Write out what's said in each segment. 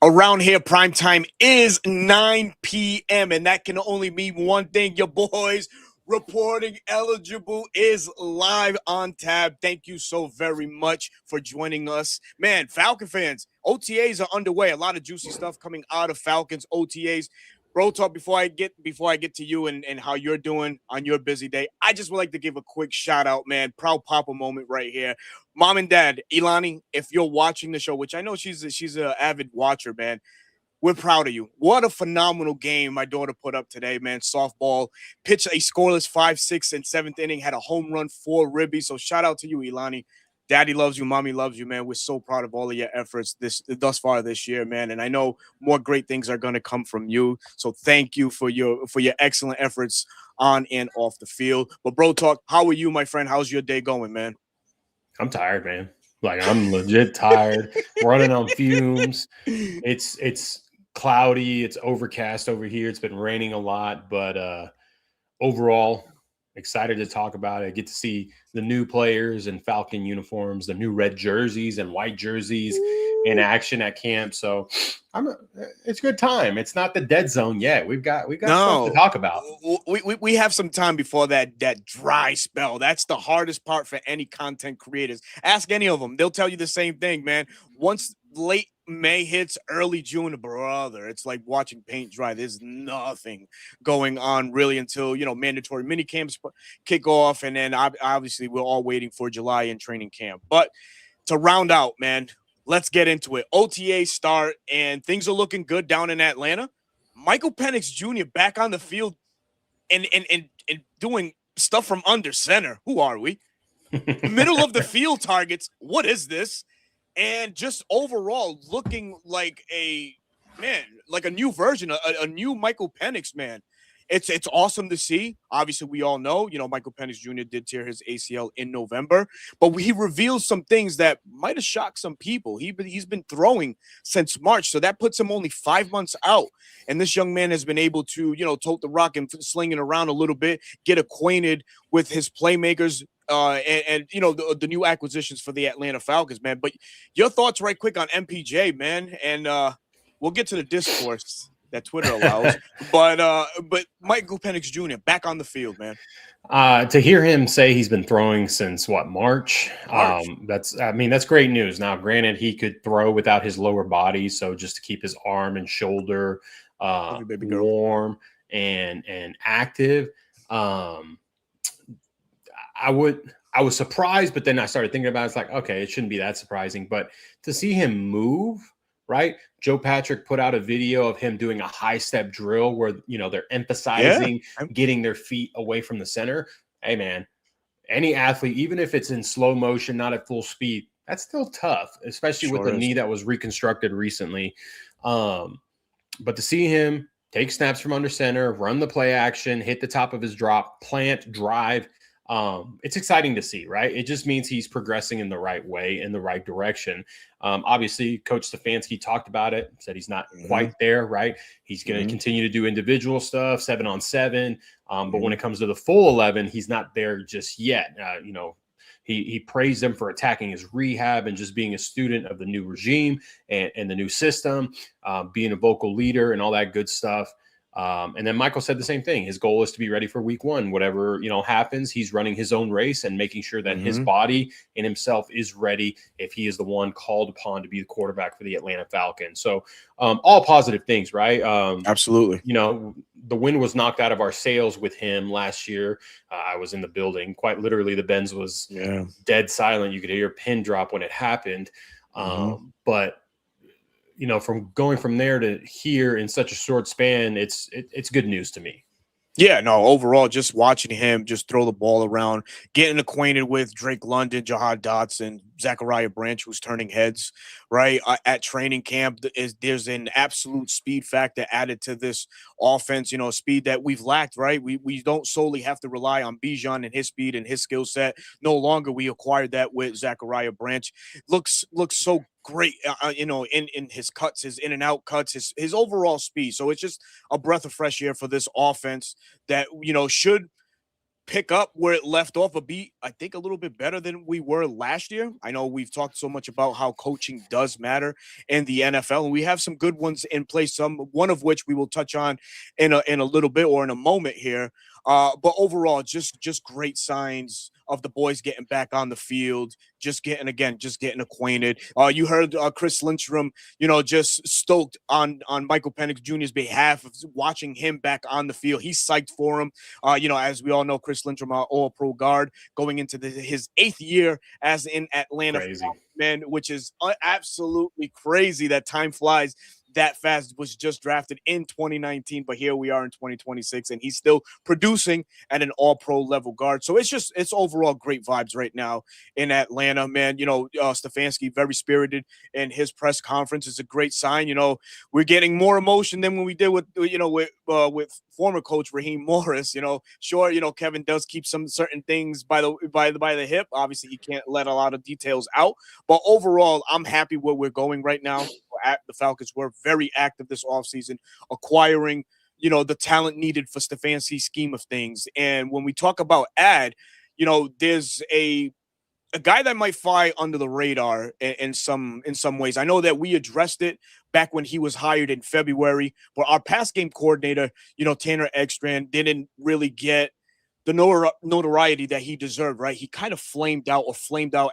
Around here, prime time is 9 p.m. And that can only mean one thing. Your boys reporting eligible is live on tab. Thank you so very much for joining us. Man, Falcon fans, OTAs are underway. A lot of juicy stuff coming out of Falcons OTAs. Bro talk before I get to you and how you're doing on your busy day. I just would like to give a quick shout out, man. Proud Papa moment right here. Mom and Dad, Ilani, if you're watching the show, which I know she's an avid watcher, man, we're proud of you. What a phenomenal game my daughter put up today, man. Softball, pitched a scoreless 5, 6, and 7th inning, had a home run, 4 ribbies. So shout out to you, Ilani. Daddy loves you, mommy loves you, man. We're so proud of all of your efforts thus far this year, man. And I know more great things are going to come from you. So thank you for your excellent efforts on and off the field. But bro, talk. How are you, my friend? How's your day going, man? I'm tired, man. Like I'm legit tired, running on fumes. It's cloudy, it's overcast over here. It's been raining a lot, but overall excited to talk about it. Get to see the new players in Falcon uniforms, the new red jerseys and white jerseys in action at camp. So it's a good time. It's not the dead zone yet. We've got stuff to talk about. We have some time before that dry spell. That's the hardest part for any content creators. Ask any of them. They'll tell you the same thing, man. Once late May hits, early June, brother, it's like watching paint dry. There's nothing going on really until, mandatory mini camps kick off. And then obviously we're all waiting for July and training camp. But to round out, man, let's get into it. OTA start, and things are looking good down in Atlanta. Michael Penix Jr. back on the field and doing stuff from under center. Who are we? Middle of the field targets. What is this? And just overall looking like a new version, a new Michael Penix, man. It's awesome to see. Obviously, we all know, Michael Penix Jr. did tear his ACL in November, but he revealed some things that might have shocked some people. He's been throwing since March, so that puts him only 5 months out. And this young man has been able to, tote the rock and sling it around a little bit, get acquainted with his playmakers, and the new acquisitions for the Atlanta Falcons, man. But your thoughts right quick on MPJ, man, and we'll get to the discourse that Twitter allows. but Michael Penix Jr. back on the field, man. To hear him say he's been throwing since March. That's great news. Now, granted, he could throw without his lower body, so just to keep his arm and shoulder warm and active. I was surprised, but then I started thinking about it. It's like, okay, it shouldn't be that surprising. But to see him move, right? Joe Patrick put out a video of him doing a high step drill where, they're emphasizing getting their feet away from the center. Hey, man, any athlete, even if it's in slow motion, not at full speed, that's still tough, especially with the knee that was reconstructed recently. But to see him take snaps from under center, run the play action, hit the top of his drop, plant, drive, it's exciting to see, right? It just means he's progressing in the right way, in the right direction. Obviously, Coach Stefanski talked about it, said he's not quite there, right? He's going to continue to do individual stuff, 7-on-7. But when it comes to the full 11, he's not there just yet. He praised him for attacking his rehab and just being a student of the new regime and the new system, being a vocal leader and all that good stuff. And then Michael said the same thing. His goal is to be ready for week 1. Whatever, happens, he's running his own race and making sure that his body and himself is ready if he is the one called upon to be the quarterback for the Atlanta Falcons. So all positive things, right? Absolutely. The wind was knocked out of our sails with him last year. I was in the building. Quite literally, the Benz was dead silent. You could hear a pin drop when it happened. But from going from there to here in such a short span, it's good news to me. Yeah, no, overall, just watching him just throw the ball around, getting acquainted with Drake London, Jahad Dotson, Zachariah Branch, who's turning heads, right? At training camp, there's an absolute speed factor added to this offense, speed that we've lacked, right? We don't solely have to rely on Bijan and his speed and his skill set. No longer. We acquired that with Zachariah Branch. Looks so great, in his cuts, his in and out cuts, his overall speed. So it's just a breath of fresh air for this offense that, should pick up where it left off, but be, I think, a little bit better than we were last year. I know we've talked so much about how coaching does matter in the NFL, and we have some good ones in place. One of which we will touch on in a little bit or in a moment here. But overall, just great signs of the boys getting back on the field, just getting acquainted. You heard Chris Lindstrom, just stoked on Michael Penix Jr.'s behalf of watching him back on the field. He's psyched for him. As we all know, Chris Lindstrom, All-Pro guard, going into his 8th year as in Atlanta Crazy. man, which is absolutely crazy that time flies that fast. Was just drafted in 2019, but here we are in 2026, and he's still producing at an all-pro level guard. So it's overall great vibes right now in Atlanta, man. Stefanski, very spirited in his press conference. It's a great sign. We're getting more emotion than when we did with former coach Raheem Morris. Sure, Kevin does keep some certain things by the hip. Obviously, he can't let a lot of details out, but overall, I'm happy where we're going right now. At the Falcons were very active this offseason, acquiring, the talent needed for Stefanski's scheme of things. And when we talk about there's a guy that might fly under the radar in some ways. I know that we addressed it back when he was hired in February, but our pass game coordinator, Tanner Ekstrand, didn't really get the notoriety that he deserved, right? He kind of flamed out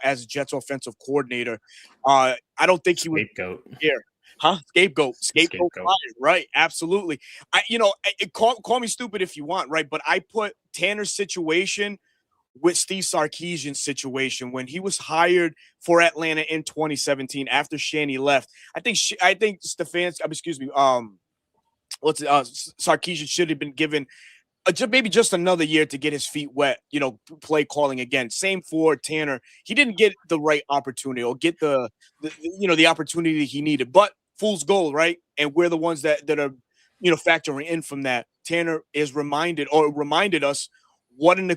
as Jets offensive coordinator. I don't think he was here. Huh? Scapegoat. Fired, right? Absolutely. Call me stupid if you want, right? But I put Tanner's situation with Steve Sarkisian's situation when he was hired for Atlanta in 2017 after Shanny left. I think Sarkisian should have been given maybe just another year to get his feet wet, play calling again. Same for Tanner. He didn't get the right opportunity or get the opportunity he needed, but fool's gold, right? And we're the ones that are, factoring in from that. Tanner is reminded us what an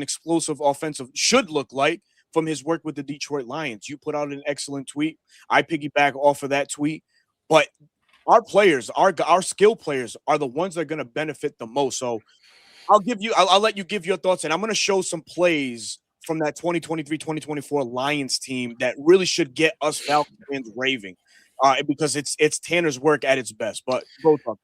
explosive offensive should look like from his work with the Detroit Lions. You put out an excellent tweet. I piggyback off of that tweet, but our players, our skill players, are the ones that are going to benefit the most. So I'll let you give your thoughts, and I'm going to show some plays from that 2023-2024 Lions team that really should get us Falcons fans raving, because it's Tanner's work at its best. But go talk.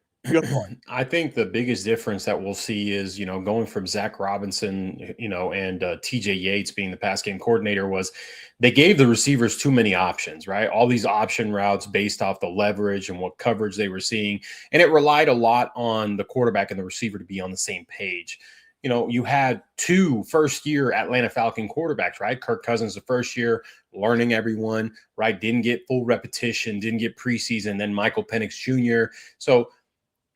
I think the biggest difference that we'll see is, going from Zach Robinson, and TJ Yates being the pass game coordinator, was they gave the receivers too many options, right? All these option routes based off the leverage and what coverage they were seeing. And it relied a lot on the quarterback and the receiver to be on the same page. You had 2 first-year Atlanta Falcon quarterbacks, right? Kirk Cousins the first year, learning everyone, right? Didn't get full repetition, didn't get preseason. Then Michael Penix Jr. So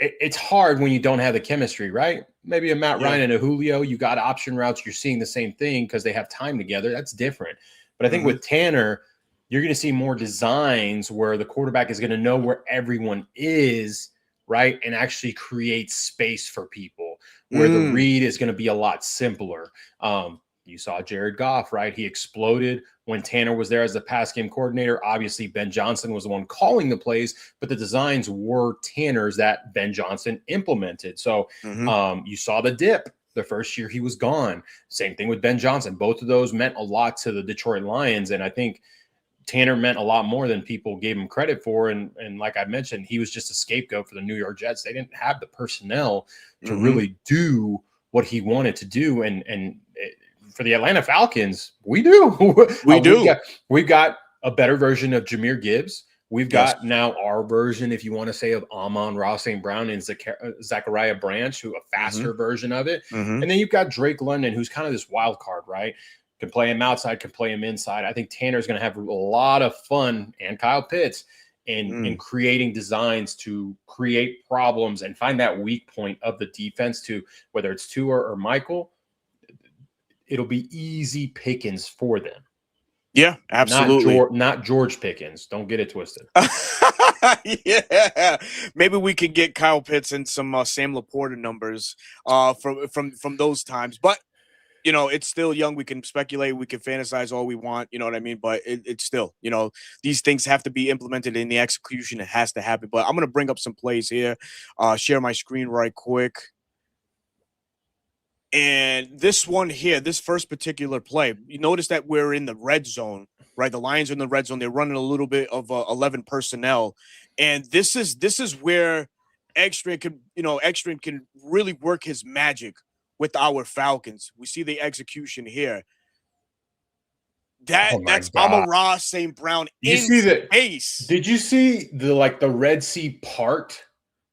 it's hard when you don't have the chemistry, right? Maybe a Matt Ryan and a Julio, you got option routes. You're seeing the same thing because they have time together. That's different. But I think with Tanner, you're going to see more designs where the quarterback is going to know where everyone is, right? And actually create space for people where the read is going to be a lot simpler. You saw Jared Goff, right? He exploded when Tanner was there as the pass game coordinator. Obviously, Ben Johnson was the one calling the plays, but the designs were Tanner's that Ben Johnson implemented. So you saw the dip the first year he was gone. Same thing with Ben Johnson. Both of those meant a lot to the Detroit Lions. And I think Tanner meant a lot more than people gave him credit for. And like I mentioned, he was just a scapegoat for the New York Jets. They didn't have the personnel to really do what he wanted to do. And for the Atlanta Falcons, we do. We've got a better version of Jahmyr Gibbs. We've got now our version, if you want to say, of Amon-Ra St. Brown and Zachariah Branch, who a faster version of it. And then you've got Drake London, who's kind of this wild card, right? Can play him outside, can play him inside. I think Tanner's going to have a lot of fun, and Kyle Pitts, in creating designs to create problems and find that weak point of the defense to whether it's Tua or Michael. It'll be easy pickings for them. Yeah, absolutely. Not George Pickens. Don't get it twisted. Yeah, maybe we could get Kyle Pitts and some Sam Laporta numbers from those times. But it's still young. We can speculate. We can fantasize all we want. You know what I mean? But it's still, these things have to be implemented in the execution. It has to happen. But I'm going to bring up some plays here. Share my screen right quick. And this one here, this first particular play, you notice that we're in the red zone, right? The Lions are in the red zone. They're running a little bit of 11 personnel, and this is where Ekstrom can really work his magic with our Falcons. We see the execution here. Oh my That's God. Amon-Ra St. Brown You in see the space. Did you see the Red Sea part?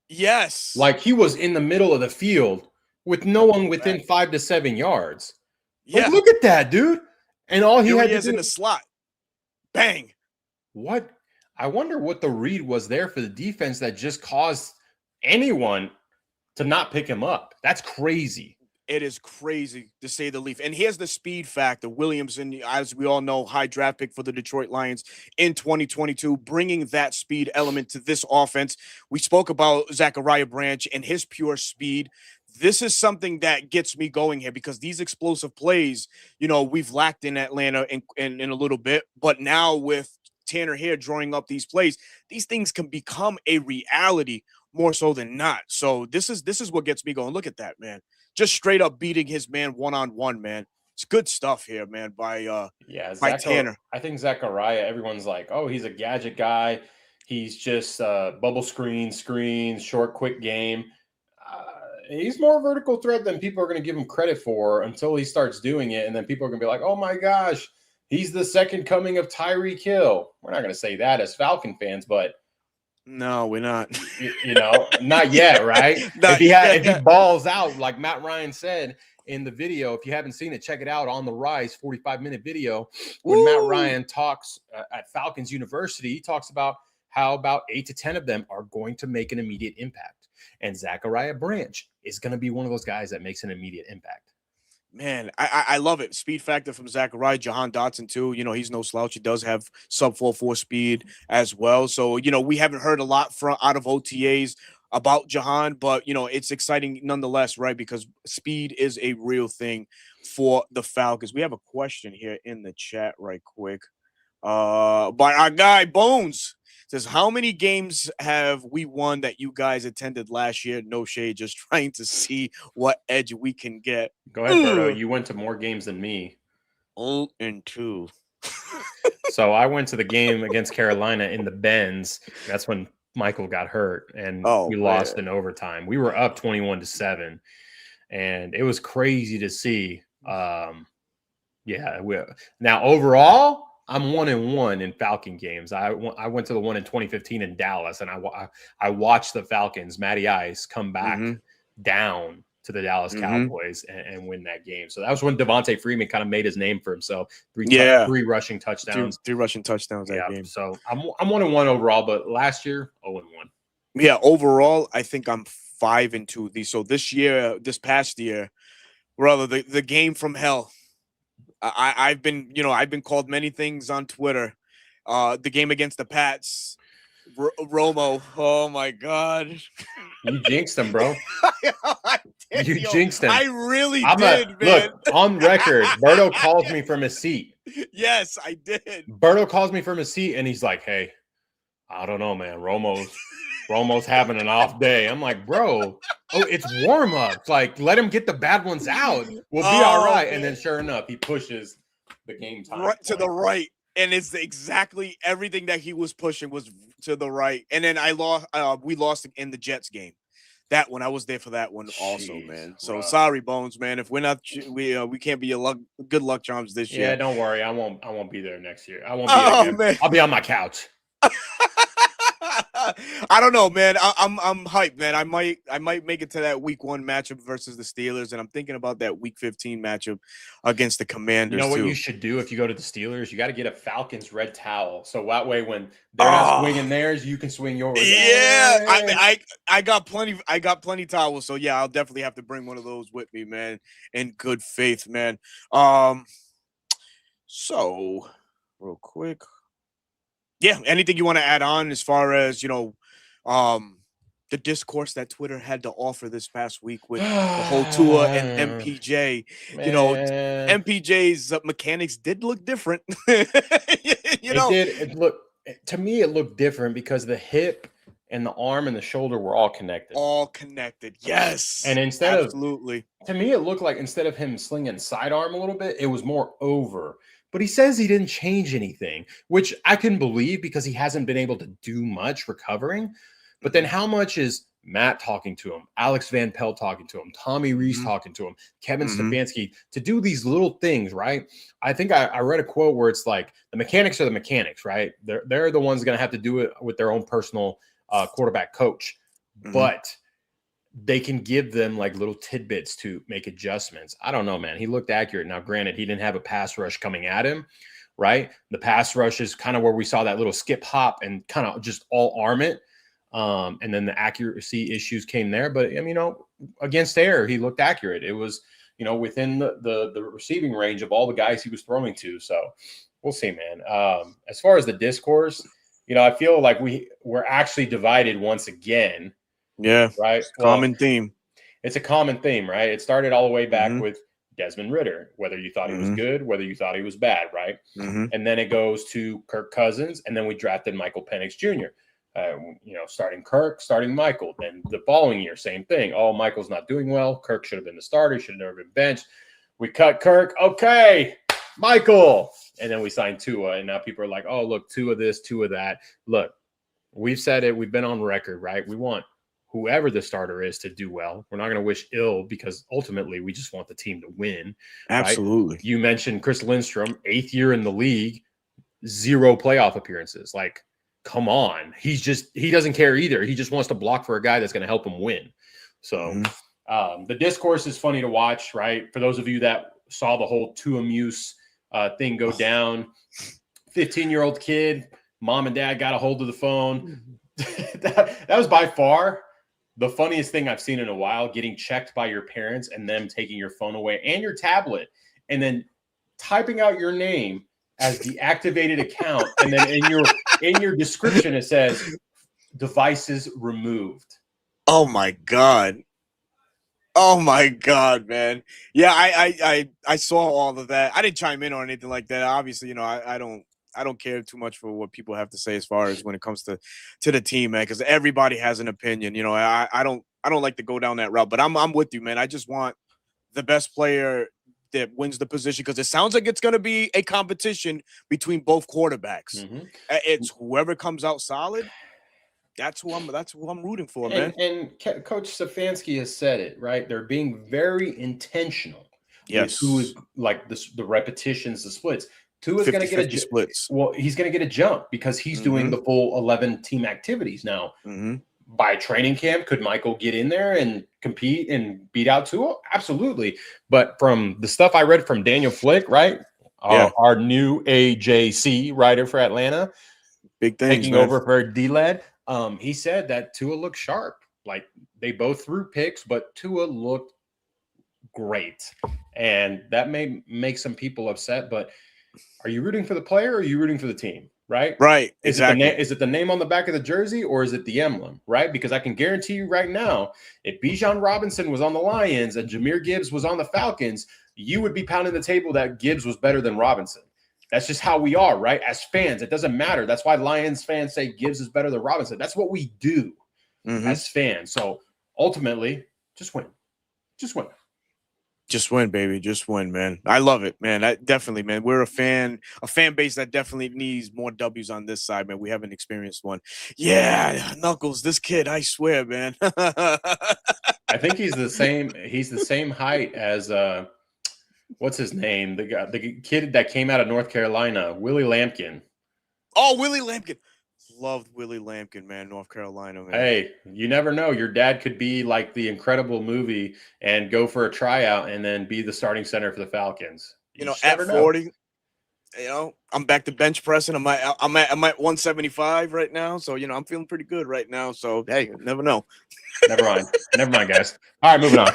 Yes. Like he was in the middle of the field with no one within 5 to 7 yards. Like, Yeah. look at that, dude. And all he Here had he to is do in the slot. Bang. What? I wonder what the read was there for the defense that just caused anyone to not pick him up. That's crazy. It is crazy to say the least. And here's the speed factor. Williamson, as we all know, high draft pick for the Detroit Lions in 2022, bringing that speed element to this offense. We spoke about Zachariah Branch and his pure speed. This is something that gets me going here because these explosive plays, we've lacked in Atlanta in a little bit. But now with Tanner here drawing up these plays, these things can become a reality more so than not. So this is what gets me going. Look at that, man. Just straight up beating his man one-on-one, man. It's good stuff here, man, by Tanner. I think Zachariah, everyone's like, oh, he's a gadget guy. He's just bubble screen, short, quick game. He's more vertical threat than people are going to give him credit for until he starts doing it. And then people are going to be like, oh my gosh, he's the second coming of Tyreek Hill. We're not going to say that as Falcon fans, but no, we're not. Not yet, right? If he balls out, like Matt Ryan said in the video, if you haven't seen it, check it out on the Rise 45-minute video when Matt Ryan talks at Falcons University. He talks about how about 8 to 10 of them are going to make an immediate impact. And Zachariah Branch is going to be one of those guys that makes an immediate impact. Man, I love it. Speed factor from Zachariah. Jahan Dotson, too. He's no slouch. He does have sub 4.4 speed as well. So, we haven't heard a lot out of OTAs about Jahan, but, it's exciting nonetheless, right? Because speed is a real thing for the Falcons. We have a question here in the chat right quick by our guy, Bones. Says, how many games have we won that you guys attended last year? No shade, just trying to see what edge we can get. Go ahead, Berto. You went to more games than me. 0-2. So I went to the game against Carolina in the Benz. That's when Michael got hurt, and we lost in overtime. We were up 21-7, and it was crazy to see. Now overall, I'm 1-1 in Falcon games. I went to the one in 2015 in Dallas, and I watched the Falcons, Matty Ice, come back down to the Dallas Cowboys and win that game. So that was when Devontae Freeman kind of made his name for himself. Three rushing touchdowns. Three rushing touchdowns that game. So I'm 1-1 overall, but last year 0-1. Yeah, overall, I think I'm 5-2. So this past year, brother, the game from hell. I've been called many things on Twitter. The game against the Pats, Romo. Oh my God, you jinxed him, bro. Jinxed him. I really did, man. Look, on record, Berto calls me from his seat. Yes, I did. Berto calls me from his seat, and he's like, "Hey, I don't know, man. Romo's having an off day." I'm like, bro, it's warm up. Like, let him get the bad ones out. We'll be all right. Man. And then sure enough, he pushes the game time right to the right. And it's exactly everything that he was pushing was to the right. And then we lost in the Jets game. That one, I was there for that one also, man. So sorry, Bones, man. If we're not, we can't be your good luck charms this year. Yeah, don't worry. I won't be there next year. I won't be there. Man. I'll be on my couch. I don't know, man. I'm hyped, man. I might make it to that week 1 matchup versus the Steelers, and I'm thinking about that week 15 matchup against the Commanders. You know what you should do if you go to the Steelers? You got to get a Falcons red towel, so that way when they're not swinging theirs, you can swing yours. Yeah, I got plenty. I got plenty towels, so yeah, I'll definitely have to bring one of those with me, man. In good faith, man. So real quick. Yeah, anything you want to add on as far as, the discourse that Twitter had to offer this past week with the whole Tua and MPJ? Man. MPJ's mechanics did look different. It did. To me, it looked different because the hip and the arm and the shoulder were all connected. All connected. Yes. And absolutely. To me, it looked like instead of him slinging sidearm a little bit, it was more over. But he says he didn't change anything, which I can believe because he hasn't been able to do much recovering. But then how much is Matt talking to him, Alex Van Pelt talking to him, Tommy Reese talking to him, Kevin Stefanski to do these little things, right? I think I read a quote where it's like the mechanics are the mechanics, right? They're the ones going to have to do it with their own personal quarterback coach. But they can give them like little tidbits to make adjustments. I don't know, man. He looked accurate. Now, granted, he didn't have a pass rush coming at him, right? The pass rush is kind of where we saw that little skip hop and kind of just all arm it. And then the accuracy issues came there. But, I mean, against air, he looked accurate. It was, within the receiving range of all the guys he was throwing to. So we'll see, man. As far as the discourse, I feel like we're actually divided once again. Yeah. Right. Common theme. It's a common theme, right? It started all the way back with Desmond Ridder, whether you thought he was good, whether you thought he was bad, right? And then it goes to Kirk Cousins, and then we drafted Michael Penix Jr. Starting Kirk, starting Michael. Then the following year, same thing. Oh, Michael's not doing well. Kirk should have been the starter. Should have never been benched. We cut Kirk. Okay, Michael. And then we signed Tua, and now people are like, oh, look, Tua this, Tua that. Look, we've said it. We've been on record, right? We want whoever the starter is to do well. We're not going to wish ill because ultimately we just want the team to win. Absolutely. Right? You mentioned Chris Lindstrom, 8th year in the league, 0 playoff appearances. Like, come on. He doesn't care either. He just wants to block for a guy that's going to help him win. So the discourse is funny to watch, right? For those of you that saw the whole Tua Muse thing go down, 15-year-old kid, mom and dad got a hold of the phone. that was by far the funniest thing I've seen in a while, getting checked by your parents and them taking your phone away and your tablet and then typing out your name as the activated account. And then in your description, it says devices removed. Oh my God. Oh my God, man. Yeah, I saw all of that. I didn't chime in or anything like that. Obviously, I don't care too much for what people have to say as far as when it comes to the team, man, because everybody has an opinion. I don't like to go down that route, but I'm with you, man. I just want the best player that wins the position because it sounds like it's going to be a competition between both quarterbacks. It's whoever comes out solid. That's who I'm rooting for, man. And Coach Stefanski has said it, right? They're being very intentional. Yes. With who is like the repetitions, the splits. Tua's going to get splits. Well, he's going to get a jump because he's doing the full 11 team activities now. By training camp, could Michael get in there and compete and beat out Tua? Absolutely. But from the stuff I read from Daniel Flick, right? Our new AJC writer for Atlanta, big things, taking over for D-Led. He said that Tua looked sharp. Like they both threw picks, but Tua looked great. And that may make some people upset, but are you rooting for the player or are you rooting for the team? Right? Right. Exactly. Is it the name on the back of the jersey or is it the emblem? Right? Because I can guarantee you right now, if Bijan Robinson was on the Lions and Jahmyr Gibbs was on the Falcons, you would be pounding the table that Gibbs was better than Robinson. That's just how we are, right? As fans, it doesn't matter. That's why Lions fans say Gibbs is better than Robinson. That's what we do as fans. So ultimately, just win. Just win. Just win, baby. Just win, man. I love it, man. Definitely, man. We're a fan base that definitely needs more W's on this side, man. We haven't experienced one. Yeah, Knuckles, this kid, I swear, man. I think he's the same height as what's his name? The kid that came out of North Carolina, Willie Lampkin. Oh, Willie Lampkin. Loved Willie Lampkin, man, North Carolina, man. Hey, you never know. Your dad could be like the Incredible movie and go for a tryout and then be the starting center for the Falcons. At 40, I'm back to bench pressing. I'm at 175 right now. So, I'm feeling pretty good right now. So, hey, never know. Never mind, guys. All right, moving on.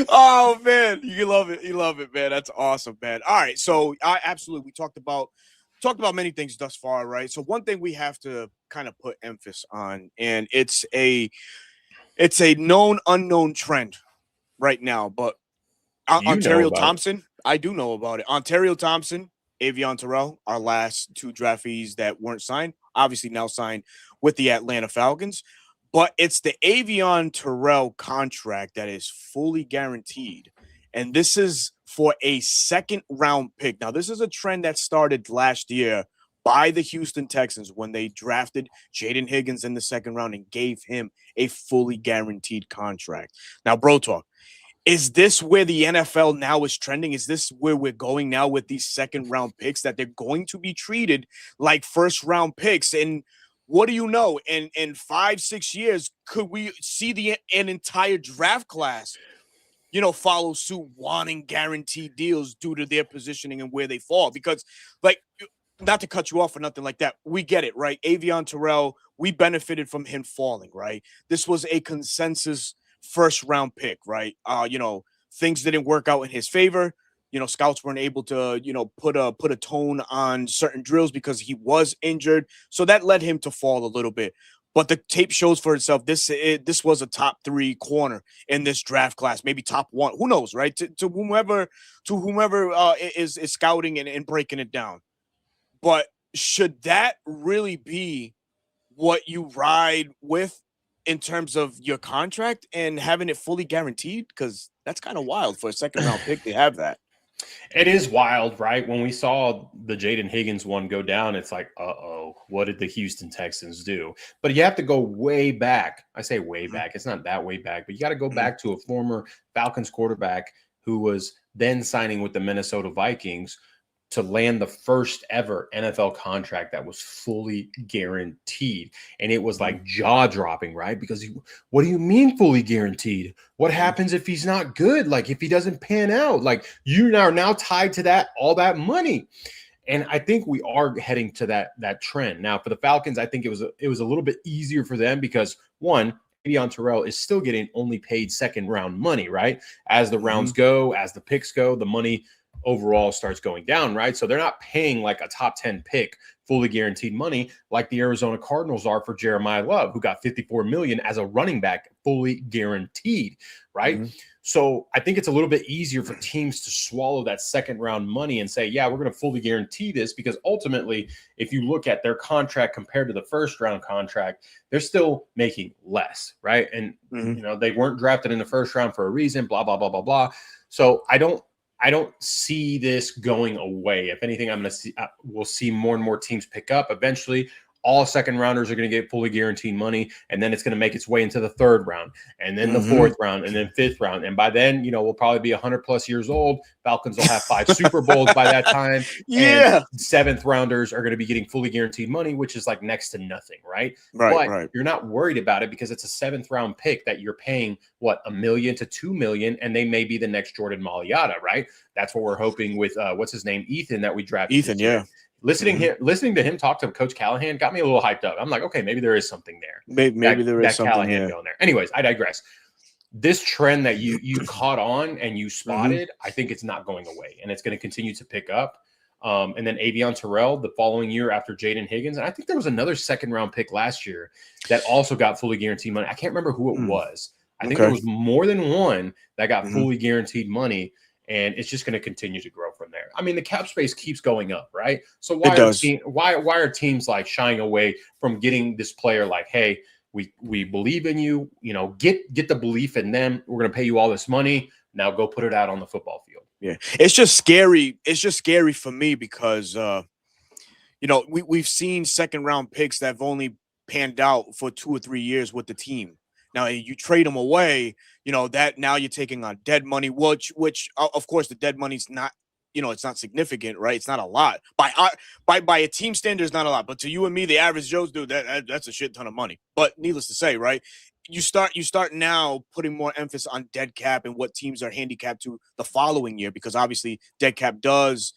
Oh, man. You love it. You love it, man. That's awesome, man. All right. So, absolutely. We talked about many things thus far, right? So one thing we have to kind of put emphasis on, and it's a known unknown trend right now, but Ontario Thompson, I do know about it. Ontario Thompson Avion Terrell, our last 2 draftees that weren't signed, obviously now signed with the Atlanta Falcons. But it's the Avion Terrell contract that is fully guaranteed. And this is for a second round pick. Now, this is a trend that started last year by the Houston Texans when they drafted Jaden Higgins in the second round and gave him a fully guaranteed contract. Now, Bro Talk, is this where the NFL now is trending? Is this where we're going now with these second round picks, that they're going to be treated like first round picks? And what do you know? In 5-6 years, could we see an entire draft class, follow suit, wanting guaranteed deals due to their positioning and where they fall? Because, like, not to cut you off or nothing like that, we get it, right? Avion Terrell, we benefited from him falling, right? This was a consensus first round pick, right? Things didn't work out in his favor. Scouts weren't able to, put a tone on certain drills because he was injured. So that led him to fall a little bit. But the tape shows for itself. This was a top 3 corner in this draft class, maybe top 1. Who knows, right? To whomever is scouting and breaking it down. But should that really be what you ride with in terms of your contract and having it fully guaranteed? Because that's kind of wild for a second round pick to have that. It is wild, right? When we saw the Jaden Higgins one go down, it's like, what did the Houston Texans do? But you have to go way back. I say way back. It's not that way back, but you got to go back to a former Falcons quarterback who was then signing with the Minnesota Vikings to land the first ever NFL contract that was fully guaranteed. And it was like jaw-dropping, right? Because what do you mean fully guaranteed? What happens if he's not good? Like, if he doesn't pan out? Like, you are now tied to all that money. And I think we are heading to that trend. Now, for the Falcons, I think it was a little bit easier for them because, one, Avion Terrell is still getting only paid second round money, right? As the rounds go, as the picks go, the money overall starts going down, right? So they're not paying like a top 10 pick fully guaranteed money like the Arizona Cardinals are for Jeremiah Love, who got $54 million as a running back fully guaranteed, right? So I think it's a little bit easier for teams to swallow that second round money and say, yeah, we're going to fully guarantee this, because ultimately, if you look at their contract compared to the first round contract, they're still making less, right? And they weren't drafted in the first round for a reason, blah, blah, blah, blah, blah. So I don't see this going away. If anything, we'll see more and more teams pick up. Eventually, all second rounders are going to get fully guaranteed money, and then it's going to make its way into the third round, and then the fourth round, and then fifth round. And by then, we'll probably be 100+ years old. Falcons will have 5 Super Bowls by that time. And seventh rounders are going to be getting fully guaranteed money, which is like next to nothing, right? But you're not worried about it because it's a 7th round pick that you're paying, $1 million to $2 million, and they may be the next Jordan Mailata, right? That's what we're hoping with, what's his name? Ethan, that we drafted. Ethan, yeah. Listening to him talk to Coach Callahan got me a little hyped up. I'm like, okay, maybe there is something there. Maybe there is something Callahan going there. Anyways, I digress. This trend that you caught on and you spotted, I think it's not going away, and it's going to continue to pick up. And then Avion Terrell the following year after Jaden Higgins. And I think there was another second round pick last year that also got fully guaranteed money. I can't remember who it was. I think there was more than one that got fully guaranteed money. And it's just going to continue to grow from there. I mean, the cap space keeps going up, right? So why are teams like shying away from getting this player like, hey, we believe in you, get the belief in them. We're going to pay you all this money. Now go put it out on the football field. Yeah. It's just scary. It's just scary for me because, we've seen second round picks that have only panned out for 2 or 3 years with the team. Now you trade them away, that now you're taking on dead money, which of course the dead money's not, it's not significant, right? It's not a lot by a team standard, it's not a lot, but to you and me, the average Joe's dude, that's a shit ton of money. But needless to say, right? You start now putting more emphasis on dead cap and what teams are handicapped to the following year, because obviously dead cap does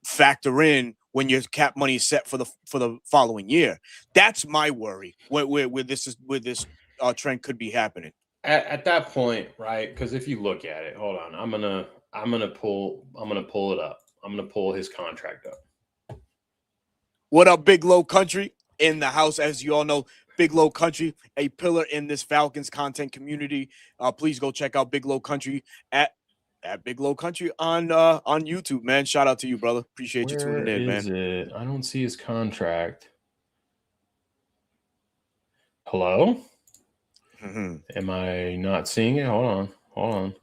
factor in when your cap money is set for the following year. That's my worry where this trend could be happening at that point, right? Because if you look at it, hold on, I'm gonna pull it up. I'm gonna pull his contract up. What up, Big Low Country in the house? As you all know, Big Low Country, a pillar in this Falcons content community. Please go check out Big Low Country at at Big Low Country on YouTube, man. Shout out to you, brother. Appreciate you tuning in, man. Where is it? I don't see his contract. Hello? Am I not seeing it? Hold on.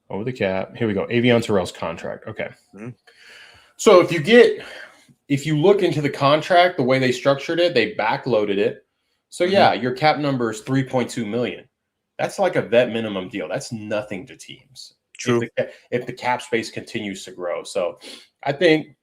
Over the cap. Here we go. Avion Terrell's contract. Okay. So if you look into the contract, the way they structured it, they backloaded it. So yeah, your cap number is $3.2 million. That's like a vet minimum deal. That's nothing to teams. True. If the cap space continues to grow. So I think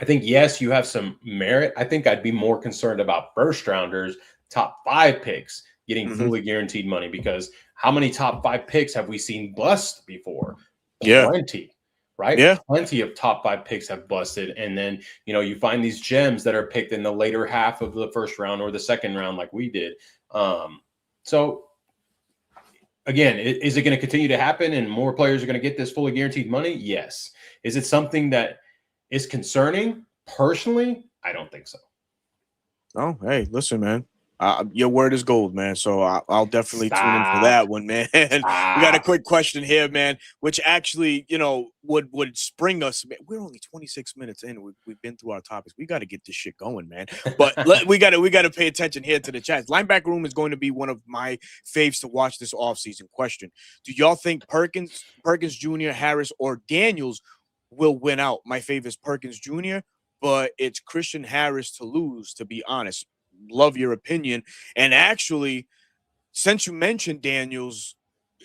yes, you have some merit. I think I'd be more concerned about first rounders, top 5 picks getting fully guaranteed money, because how many top 5 picks have we seen bust before? Yeah. Plenty. Right? Yeah. Plenty of top 5 picks have busted. And then, you find these gems that are picked in the later half of the first round or the second round, like we did. So again, is it going to continue to happen and more players are going to get this fully guaranteed money? Yes. Is it something that is concerning? Personally, I don't think so. Oh, hey, listen, man. Your word is gold, man. So I'll definitely tune in for that one, man. We got a quick question here, man, which actually, would spring us. We're only 26 minutes in. We've been through our topics. We got to get this shit going, man. But we got to pay attention here to the chat. Linebacker room is going to be one of my faves to watch this offseason. Question: do y'all think Perkins Jr., Harris, or Daniels will win out? My favorite is Perkins Jr., but it's Christian Harris to lose, to be honest. Love your opinion. And actually, since you mentioned Daniels,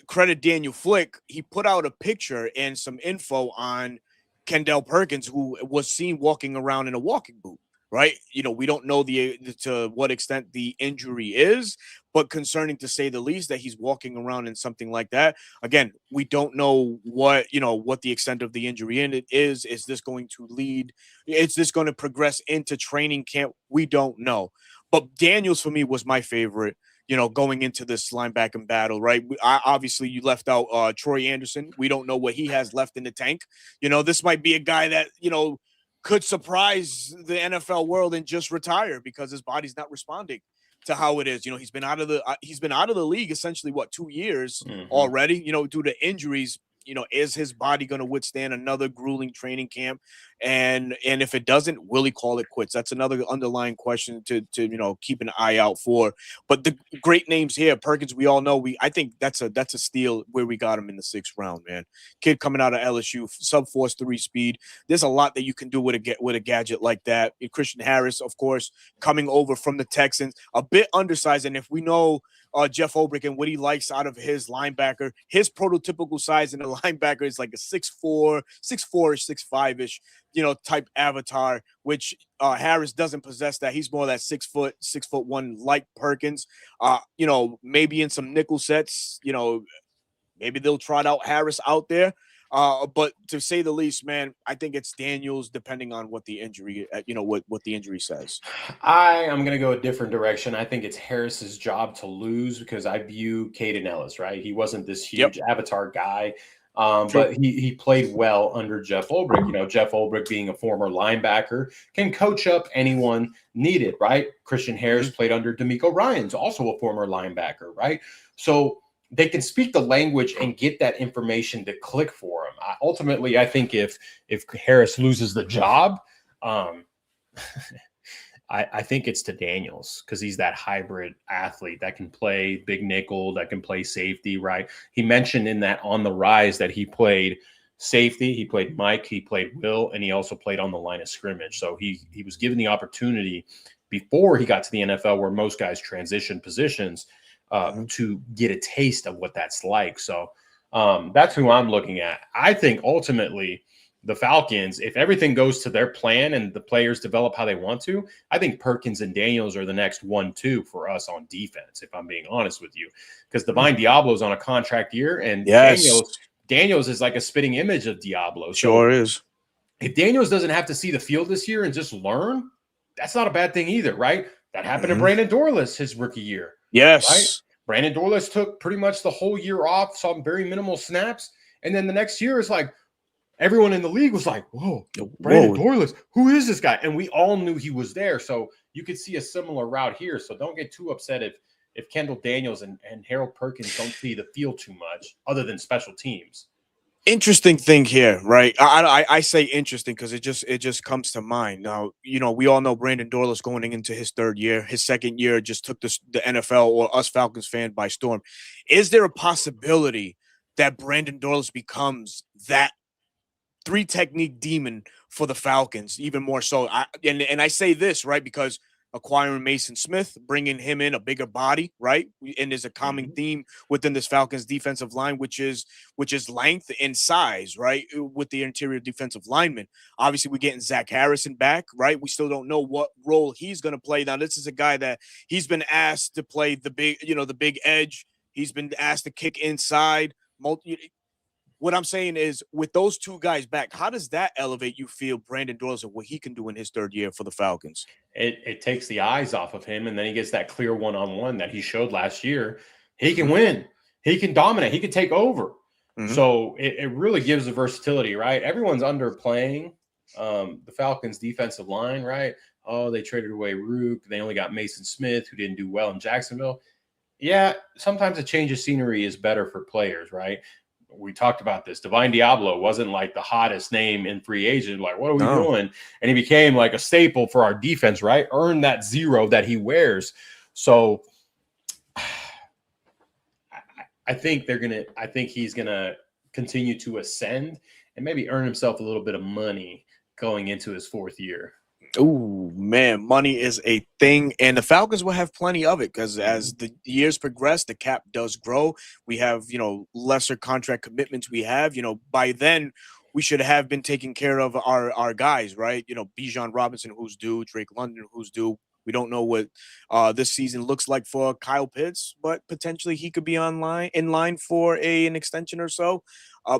credit Daniel Flick, he put out a picture and some info on Kendall Perkins, who was seen walking around in a walking boot, right? We don't know to what extent the injury is, but concerning to say the least that he's walking around in something like that. Again, we don't know what the extent of the injury is. Is this going to lead? Is this going to progress into training camp? We don't know. But Daniels, for me, was my favorite, going into this linebacking battle, right? Obviously, you left out Troy Anderson. We don't know what he has left in the tank. This might be a guy that, could surprise the NFL world and just retire because his body's not responding to how it is. He's been out of the league essentially, 2 years already, due to injuries. Is his body going to withstand another grueling training camp? And if it doesn't, will he call it quits? That's another underlying question to keep an eye out for. But the great names here, Perkins, we all know. I think that's a steal where we got him in the 6th round, man. Kid coming out of LSU, sub 4.3 speed. There's a lot that you can do with a gadget like that. Christian Harris, of course, coming over from the Texans, a bit undersized, and if we know Jeff Ulbrich and what he likes out of his linebacker, his prototypical size in the linebacker is like a 6'4", 6'4-ish, 6'5-ish, type avatar, which Harris doesn't possess that. He's more that 6'1" like Perkins. Maybe in some nickel sets, maybe they'll trot out Harris out there. But to say the least, man, I think it's Daniels, depending on what the injury, what the injury says. I am going to go a different direction. I think it's Harris's job to lose because I view Caden Ellis, right? He wasn't this huge avatar guy, but he played well under Jeff Ulbrich. Jeff Ulbrich, being a former linebacker, can coach up anyone needed, right? Christian Harris played under D'Amico Ryans, also a former linebacker, right? So they can speak the language and get that information to click for him. Ultimately, I think if Harris loses the job, I think it's to Daniels because he's that hybrid athlete that can play big nickel, that can play safety, right? He mentioned in that On the Rise that he played safety, he played Mike, he played Will, and he also played on the line of scrimmage. So he was given the opportunity before he got to the NFL, where most guys transition positions, to get a taste of what that's like. So that's who I'm looking at. I think ultimately the Falcons, if everything goes to their plan and the players develop how they want to, I think Perkins and Daniels are the next 1-2 for us on defense, if I'm being honest with you. Because Divine Diablo's on a contract year, and Daniels is like a spitting image of Diablo. Sure is. If Daniels doesn't have to see the field this year and just learn, that's not a bad thing either, right? That happened to Brandon Dorless his rookie year. Yes. Right? Brandon Dorless took pretty much the whole year off, saw very minimal snaps. And then the next year, it's like everyone in the league was like, whoa, Brandon Dorless, who is this guy? And we all knew he was there. So you could see a similar route here. So don't get too upset if Kendall Daniels and Harold Perkins don't see the field too much other than special teams. Interesting thing here, right? I say interesting because it just comes to mind. Now, we all know Brandon Dorlus going into his third year. His second year just took the NFL or us Falcons fan by storm. Is there a possibility that Brandon Dorlus becomes that three technique demon for the Falcons, even more so? And I say this, right, because acquiring Mason Smith, bringing him in a bigger body, right, and there's a common Mhm. theme within this Falcons defensive line, which is length and size, right, with the interior defensive lineman. Obviously, we're getting Zach Harrison back, right. We still don't know what role he's going to play. Now, this is a guy that he's been asked to play the big edge. He's been asked to kick inside. What I'm saying is, with those two guys back, how does that elevate you feel Brandon Doyle's and what he can do in his third year for the Falcons? It takes the eyes off of him, and then he gets that clear one-on-one that he showed last year. He can Hmm. win. He can dominate. He can take over. Hmm. So it really gives the versatility, right? Everyone's underplaying the Falcons' defensive line, right? Oh, they traded away Rook. They only got Mason Smith, who didn't do well in Jacksonville. Yeah, sometimes a change of scenery is better for players, right? We talked about this. Divine Diablo wasn't like the hottest name in free agent. Like, what are we No. doing? And he became like a staple for our defense, right? Earned that zero that he wears. So I think he's gonna continue to ascend and maybe earn himself a little bit of money going into his fourth year. Ooh, man, money is a thing, and the Falcons will have plenty of it because as the years progress, the cap does grow. We have, lesser contract commitments we have. By then, we should have been taking care of our guys, right? Bijan Robinson, who's due, Drake London, who's due. We don't know what this season looks like for Kyle Pitts, but potentially he could be in line for an extension or so.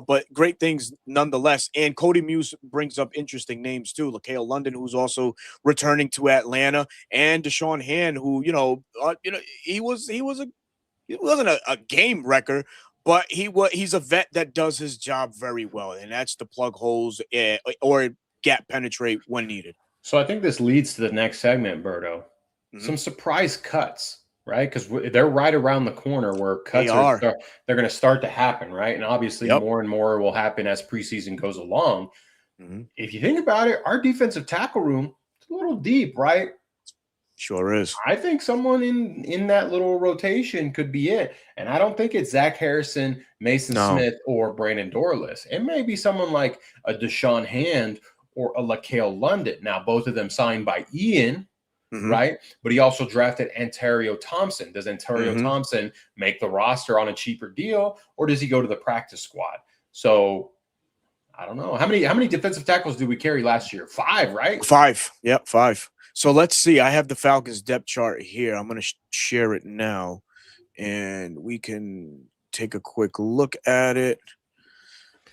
But great things nonetheless. And Cody Muse brings up interesting names too. LaKale London, who's also returning to Atlanta, and Deshaun Hand, who he wasn't a game wrecker, but he's a vet that does his job very well, and that's to plug holes or gap penetrate when needed. So I think this leads to the next segment, Berto. Hmm. Some surprise cuts, right? Because they're right around the corner where They cuts are. they're going to start to happen, right? And obviously, Yep. more and more will happen as preseason goes along. Hmm. If you think about it, our defensive tackle room is a little deep, right? Sure is. I think someone in that little rotation could be it. And I don't think it's Zach Harrison, Mason No. Smith, or Brandon Dorless. It may be someone like a Deshaun Hand or a LaKale London. Now, both of them signed by Ian, Hmm. right? But he also drafted Ontario Thompson. Does Ontario Hmm. Thompson make the roster on a cheaper deal, or does he go to the practice squad? So I don't know. How many defensive tackles did we carry last year? 5, right? 5. Yep, 5. So let's see. I have the Falcons depth chart here. I'm going to share it now, and we can take a quick look at it.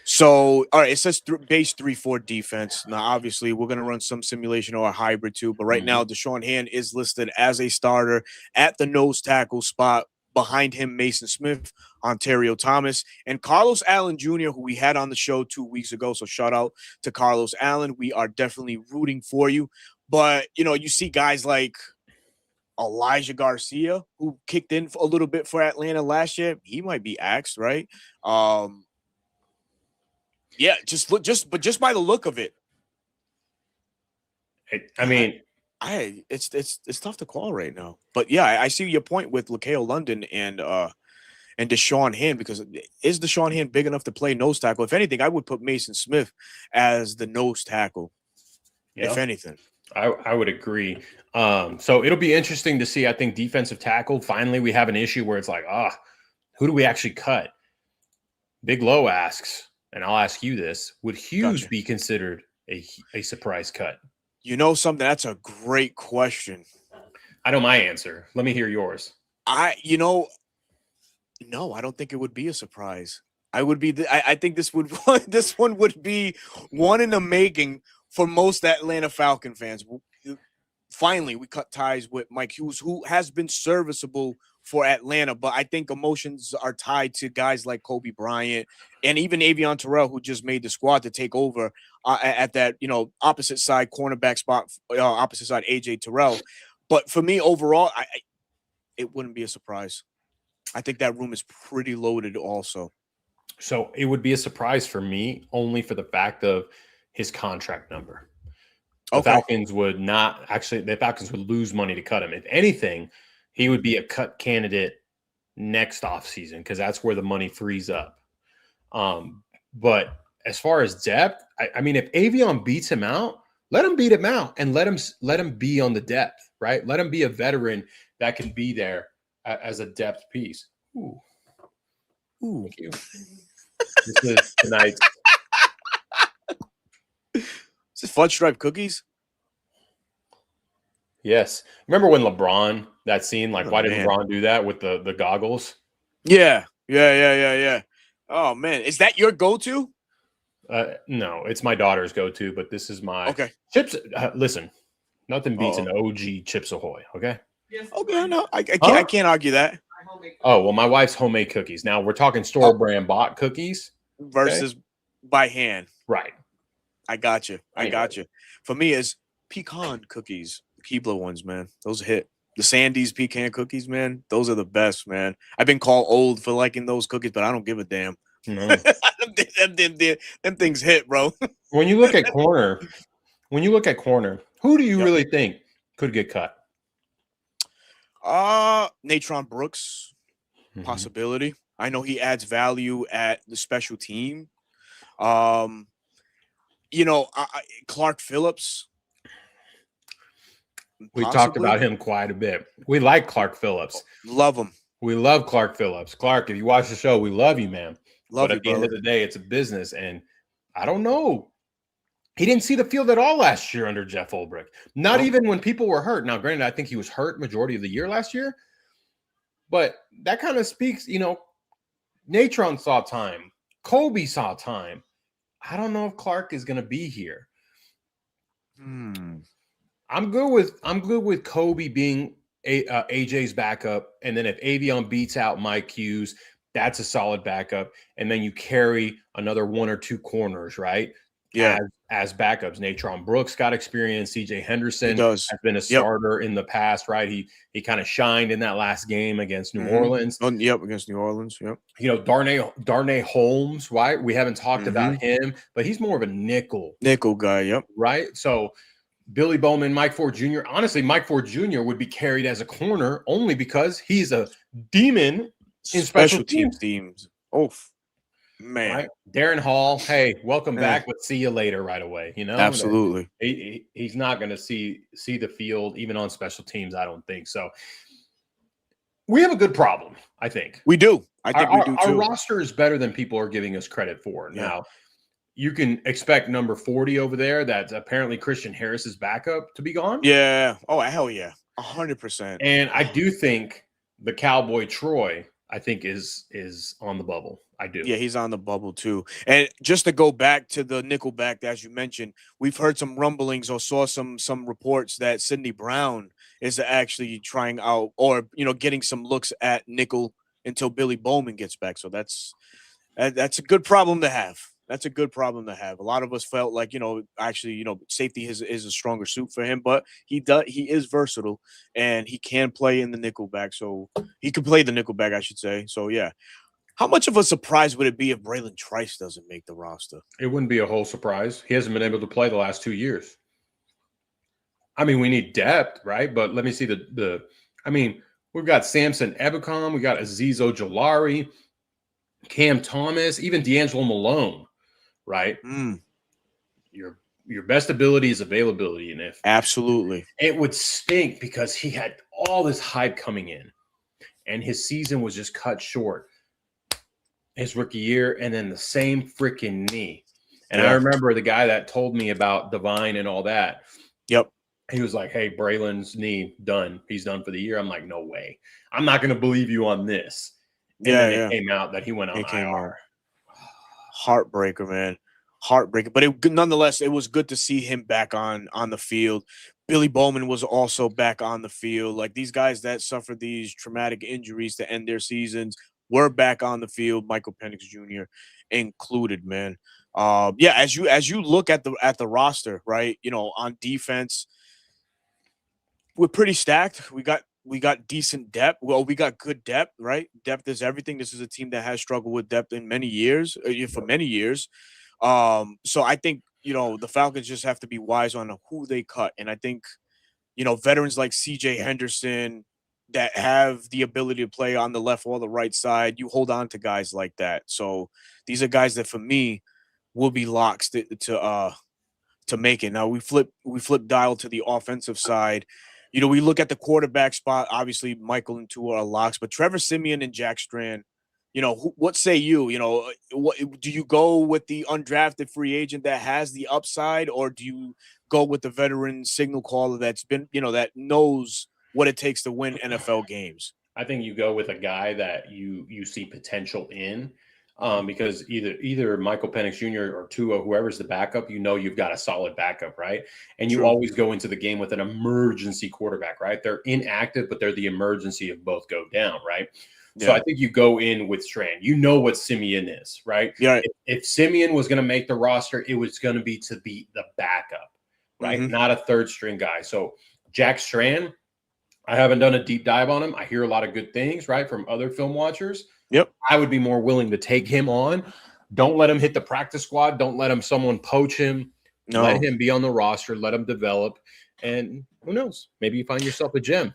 So, all right, it says base 3-4 defense. Now, obviously, we're going to run some simulation or a hybrid too, but right now, Mhm. Deshaun Hand is listed as a starter at the nose tackle spot. Behind him, Mason Smith, Ontario Thomas, and Carlos Allen Jr., who we had on the show 2 weeks ago. So, shout out to Carlos Allen. We are definitely rooting for you. But, you see guys like Elijah Garcia, who kicked in a little bit for Atlanta last year. He might be axed, right? Um, yeah, just by the look of it, I mean, it's tough to call right now. But yeah, I see your point with LaKale London and Deshaun Hand, because is Deshaun Hand big enough to play nose tackle? If anything, I would put Mason Smith as the nose tackle, if yeah. anything. I would agree. So it'll be interesting to see. I think defensive tackle. Finally, we have an issue where it's like, who do we actually cut? Big Low asks, and I'll ask you this: would Hughes Gotcha. be considered a surprise cut? You know something? That's a great question. I know my answer. Let me hear yours. I you know No, I don't think it would be a surprise. I think this would this one would be one in the making for most Atlanta Falcon fans. Finally, we cut ties with Mike Hughes, who has been serviceable for Atlanta, but I think emotions are tied to guys like Kobe Bryant and even Avion Terrell, who just made the squad to take over at that opposite side cornerback spot, opposite side AJ Terrell. But for me, overall, it wouldn't be a surprise. I think that room is pretty loaded also. So it would be a surprise for me only for the fact of his contract number. The Okay. Falcons would not actually, the Falcons would lose money to cut him. If anything, he would be a cut candidate next offseason because that's where the money frees up. But as far as depth, I mean, if Avion beats him out, let him beat him out and let him be on the depth, right? Let him be a veteran that can be there as a depth piece. Ooh. Thank you. This is tonight's. Is this fudge stripe cookies? Yes. Remember when LeBron, that scene, like, why did man. LeBron do that with the goggles? Yeah. Oh man, is that your go-to? No, it's my daughter's go-to, but this is my Okay. Chips. Listen, nothing beats an OG Chips Ahoy. Okay. Okay, no, I can't argue that. Oh well, my wife's homemade cookies. Now we're talking store brand bought cookies versus by hand. Right. I got you. For me, is pecan cookies, the Keebler ones, man. Those hit. The Sandy's pecan cookies, man. Those are the best, man. I've been called old for liking those cookies, but I don't give a damn. No. them things hit, bro. When you look at corner, who do you really think could get cut? Natron Brooks, possibility. I know he adds value at the special team. Clark Phillips. We talked about him quite a bit. We like Clark Phillips. Love him. We love Clark Phillips. Clark, if you watch the show, we love you, man. But at the end of the day, it's a business, and I don't know. He didn't see the field at all last year under Jeff Ulbrich. Not even when people were hurt. Now, granted, I think he was hurt majority of the year last year, but that kind of speaks, Natron saw time. Kobe saw time. I don't know if Clark is going to be here. I'm good with Kobe being AJ's backup, and then if Avion beats out Mike Hughes, that's a solid backup, and then you carry another one or two corners, right? Yeah, as backups. Natron Brooks got experience. CJ Henderson has been a starter in the past, right? He kind of shined in that last game against New Orleans. Against New Orleans. Yep. Darnay Holmes, right? We haven't talked about him, but he's more of a nickel guy. Yep. Right. So Billy Bowman, Mike Ford Jr. Honestly, Mike Ford Jr. would be carried as a corner only because he's a demon in special teams. Oh, man. Right? Darren Hall, hey, welcome back, but see you later right away. Absolutely. He's not going to see the field even on special teams. I don't think so. We have a good problem. I think we do. I think we do too. Our roster is better than people are giving us credit for. Yeah. Now, you can expect number 40 over there. That's apparently Christian Harris's backup to be gone. Yeah. Oh, hell yeah. 100%. And I do think the Cowboy Troy, I think is on the bubble. I do. Yeah, he's on the bubble too. And just to go back to the nickelback, as you mentioned, we've heard some rumblings or saw some reports that Sidney Brown is actually trying out or getting some looks at nickel until Billy Bowman gets back. So that's a good problem to have. That's a good problem to have. A lot of us felt like, safety is a stronger suit for him, but he is versatile and he can play in the nickelback. So he could play the nickelback, I should say. So yeah. How much of a surprise would it be if Braylon Trice doesn't make the roster? It wouldn't be a whole surprise. He hasn't been able to play the last 2 years. I mean, we need depth, right? But let me see we've got Samson Ebukam, we got Azeez Ojulari, Cam Thomas, even D'Angelo Malone, right? Your best ability is availability, and if absolutely, it would stink because he had all this hype coming in, and his season was just cut short. His rookie year, and then the same freaking knee. And I remember the guy that told me about Divine and all that. Yep. He was like, hey, Braylon's knee done. He's done for the year. I'm like, no way. I'm not going to believe you on this. And then it came out that he went on IR. Heartbreaker, man. Heartbreaker. But nonetheless, it was good to see him back on the field. Billy Bowman was also back on the field. Like these guys that suffered these traumatic injuries to end their seasons were back on the field, Michael Penix Jr. included, man. As you look at the roster, right? On defense, we're pretty stacked. We got we got decent depth. Well, we got good depth, right? Depth is everything. This is a team that has struggled with depth in many years, for many years. So I think, the Falcons just have to be wise on who they cut. And I think, veterans like CJ Henderson that have the ability to play on the left or the right side, you hold on to guys like that. So these are guys that for me will be locks to make it. Now we flip dial to the offensive side. We look at the quarterback spot. Obviously, Michael and Tua are locks, but Trevor Simeon and Jack Strand. What say you? What do you go with the undrafted free agent that has the upside, or do you go with the veteran signal caller that's been, that knows what it takes to win NFL games? I think you go with a guy that you see potential in, because either Michael Penix Jr. or Tua, whoever's the backup, you've got a solid backup, right? And you True. always go into the game with an emergency quarterback, right? They're inactive, but they're the emergency if both go down, right? So I think you go in with Strand. You know what Simeon is, right? Yeah. If Simeon was going to make the roster, it was going to be the backup, right? Mm-hmm. Not a third string guy. So Jack Strand, I haven't done a deep dive on him. I hear a lot of good things, right, from other film watchers. Yep. I would be more willing to take him on. Don't let him hit the practice squad. Don't let someone poach him. No. Let him be on the roster. Let him develop. And who knows? Maybe you find yourself a gem.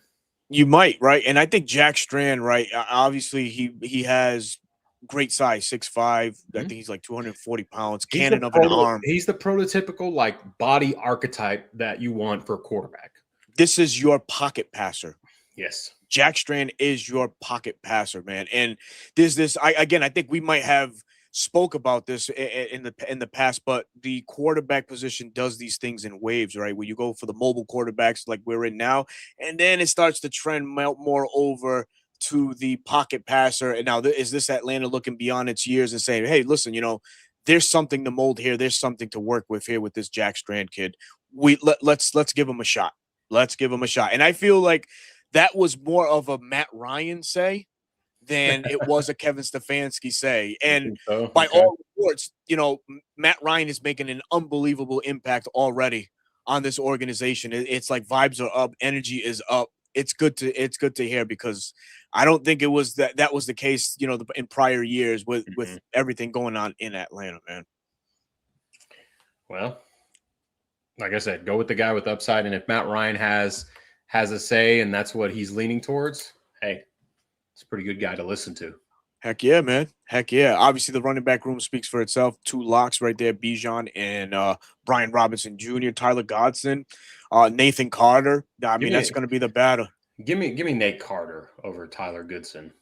You might, right? And I think Jack Strand, right? Obviously, he has great size, 6'5". I think he's like 240 pounds, cannon of an arm. He's the prototypical body archetype that you want for a quarterback. This is your pocket passer. Yes. Jack Strand is your pocket passer, man. And there's this. I think we might have spoke about this in the past, but the quarterback position does these things in waves, right? Where you go for the mobile quarterbacks like we're in now, and then it starts to trend more over to the pocket passer. And now is this Atlanta looking beyond its years and saying, hey, listen, there's something to mold here. There's something to work with here with this Jack Strand kid. Let's give him a shot. Let's give him a shot. And I feel like that was more of a Matt Ryan say than it was a Kevin Stefanski say. And by all reports, Matt Ryan is making an unbelievable impact already on this organization. It's like vibes are up, energy is up. It's good to hear, because I don't think it was that was the case, in prior years with everything going on in Atlanta, man. Well, like I said, go with the guy with upside. And if Matt Ryan has a say and that's what he's leaning towards, hey, it's a pretty good guy to listen to. Heck yeah, man. Heck yeah. Obviously, the running back room speaks for itself. Two locks right there, Bijan and Brian Robinson Jr., Tyler Godson, Nathan Carter. I mean, that's going to be the battle. Give me Nate Carter over Tyler Goodson.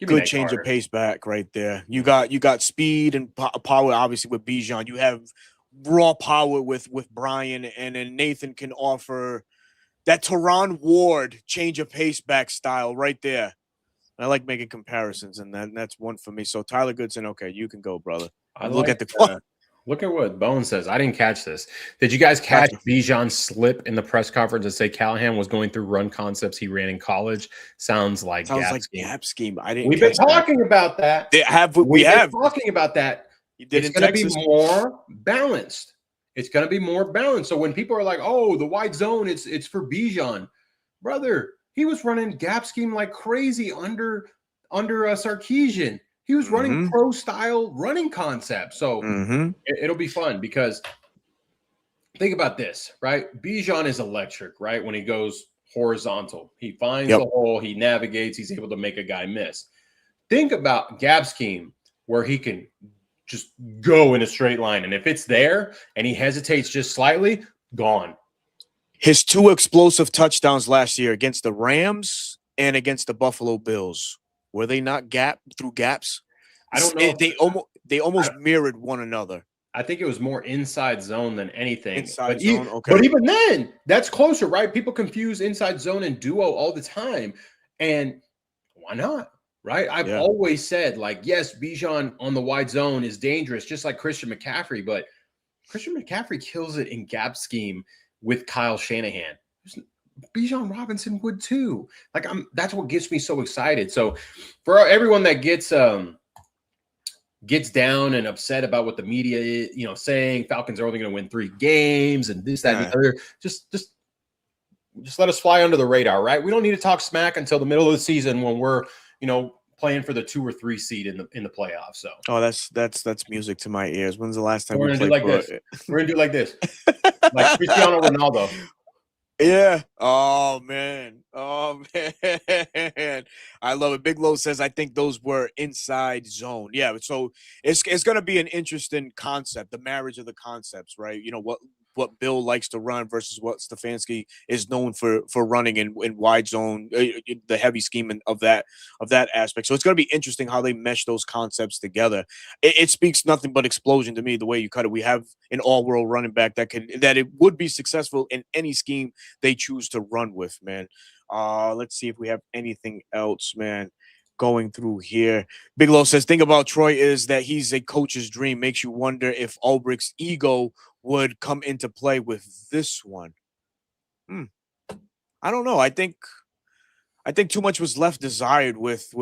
Good change of pace back right there. You got speed and power, obviously, with Bijan. You have raw power with Brian, and then Nathan can offer that Teron Ward change of pace back style right there. I like making comparisons, and that's one for me. So Tyler Goodson, okay, you can go, brother. Look at the clock. Look at what Bone says. I didn't catch this. Did you guys catch Bijan's slip in the press conference and say Callahan was going through run concepts he ran in college? Sounds like gap scheme. I didn't. We've been talking about that. We have talking about that. It's going to be more balanced. It's going to be more balanced. So when people are like, "Oh, the wide zone, it's for Bijan," brother. He was running gap scheme like crazy under Sarkisian. He was running pro style running concepts. So it'll be fun, because think about this, right? Bijan is electric, right? When he goes horizontal, he finds the hole, he navigates, he's able to make a guy miss. Think about gap scheme where he can just go in a straight line. And if it's there and he hesitates just slightly, gone. His two explosive touchdowns last year against the Rams and against the Buffalo Bills, were they not through gaps? I don't know. They almost mirrored one another. I think it was more inside zone than anything. Inside zone, okay. But even then, that's closer, right? People confuse inside zone and duo all the time. And why not? Right? I've always said, yes, Bijan on the wide zone is dangerous, just like Christian McCaffrey, but Christian McCaffrey kills it in gap scheme with Kyle Shanahan. Bijan Robinson would too. That's what gets me so excited. So for everyone that gets down and upset about what the media is, saying Falcons are only going to win 3 games and this, that, and the other, just just let us fly under the radar, right? We don't need to talk smack until the middle of the season when we're, playing for the 2 or 3 seed in the playoffs. So that's music to my ears. When's the last time we're we gonna do played like for this. We're gonna do like this, like Cristiano Ronaldo. Yeah. Oh man. Oh man. I love it. Big Low says I think those were inside zone. Yeah. So it's gonna be an interesting concept, the marriage of the concepts, right? What Bill likes to run versus what Stefanski is known for running in wide zone, the heavy scheme of that aspect. So it's gonna be interesting how they mesh those concepts together. It speaks nothing but explosion to me the way you cut it. We have an all-world running back that it would be successful in any scheme they choose to run with, man. Let's see if we have anything else, man. Going through here. Big Low says, thing about Troy is that he's a coach's dream. Makes you wonder if Ulbricht's ego would come into play with this one. I don't know. I think too much was left desired with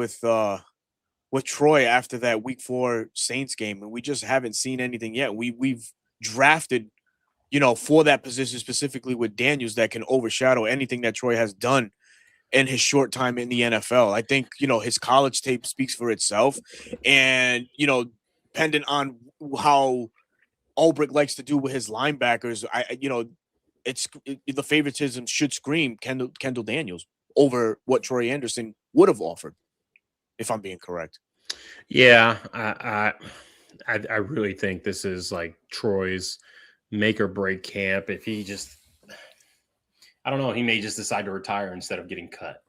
Troy after that week 4 Saints game, and we just haven't seen anything yet. We've drafted for that position specifically with Daniels that can overshadow anything that Troy has done in his short time in the NFL. I think, his college tape speaks for itself. And, depending on how Ulbrich likes to do with his linebackers, the favoritism should scream Kendall Daniels over what Troy Anderson would have offered, if I'm being correct. Yeah, I really think this is like Troy's make or break camp. If he just, I don't know, he may just decide to retire instead of getting cut.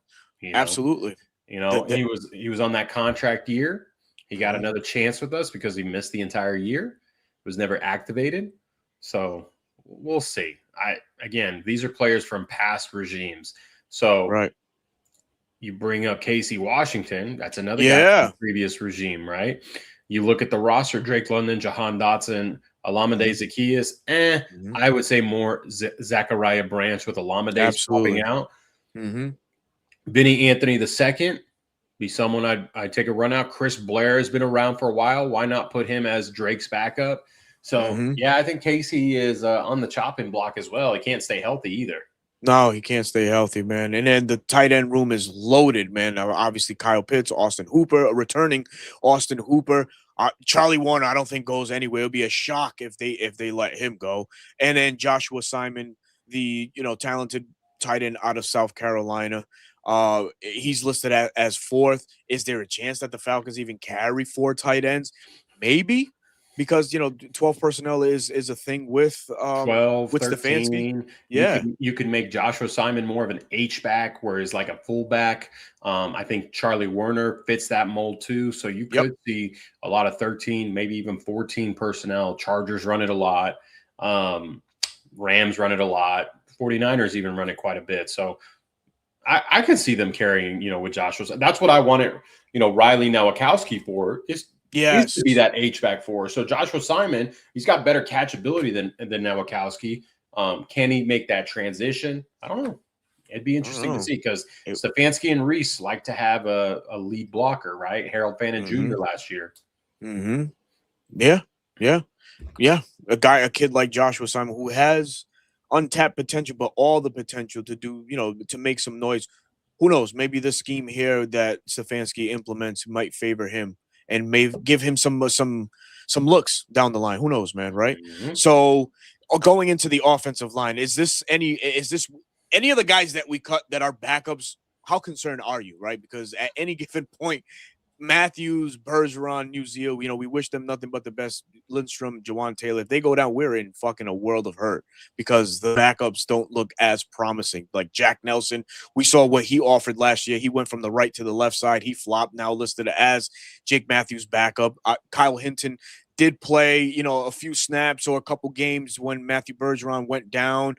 Absolutely. He was on that contract year. He got another chance with us because he missed the entire year. Was never activated. So we'll see. Again, these are players from past regimes. So right. You bring up Casey Washington. That's another guy Yeah. from the previous regime, right? You look at the roster: Drake London, Jahan Dotson, Alameda Zaccheaus. I would say more Zachariah Branch with Alameda swapping out. Vinny Anthony II be someone I'd take a run out. Chris Blair has been around for a while. Why not put him as Drake's backup? So, yeah, I think Casey is on the chopping block as well. He can't stay healthy either. No, he can't stay healthy, man. And then the tight end room is loaded, man. Obviously, Kyle Pitts, Austin Hooper, returning Austin Hooper. Charlie Warner, I don't think goes anywhere. It'll be a shock if they let him go. And then Joshua Simon, the talented tight end out of South Carolina. He's listed as 4th. Is there a chance that the Falcons even carry 4 tight ends? Maybe, because 12 personnel is a thing with 12, with 13. Stefanski. Yeah, you can make Joshua Simon more of an H-back, whereas like a fullback. I think Charlie Warner fits that mold too. So you could see a lot of 13, maybe even 14 personnel. Chargers run it a lot. Rams run it a lot. 49ers even run it quite a bit. So I can see them carrying, with Joshua. That's what I wanted, Riley Nowakowski for is to be that H-back for. So Joshua Simon, he's got better catchability than Nowakowski. Can he make that transition? I don't know. It'd be interesting to see because Stefanski and Reese like to have a lead blocker, right? Harold Fannin Jr. last year. Yeah. A kid like Joshua Simon who has untapped potential, but all the potential to do, to make some noise. Who knows? Maybe the scheme here that Stefanski implements might favor him and may give him some looks down the line. Who knows, man? Right? So, going into the offensive line, is this any of the guys that we cut that are backups? How concerned are you? Right? Because at any given point, Matthews, Bergeron, Nuzio, we wish them nothing but the best. Lindstrom, Jawan Taylor, if they go down, we're in fucking a world of hurt because the backups don't look as promising. Like Jack Nelson, we saw what he offered last year. He went from the right to the left side. He flopped, now listed as Jake Matthews' backup. Kyle Hinton did play, a few snaps or a couple games when Matthew Bergeron went down.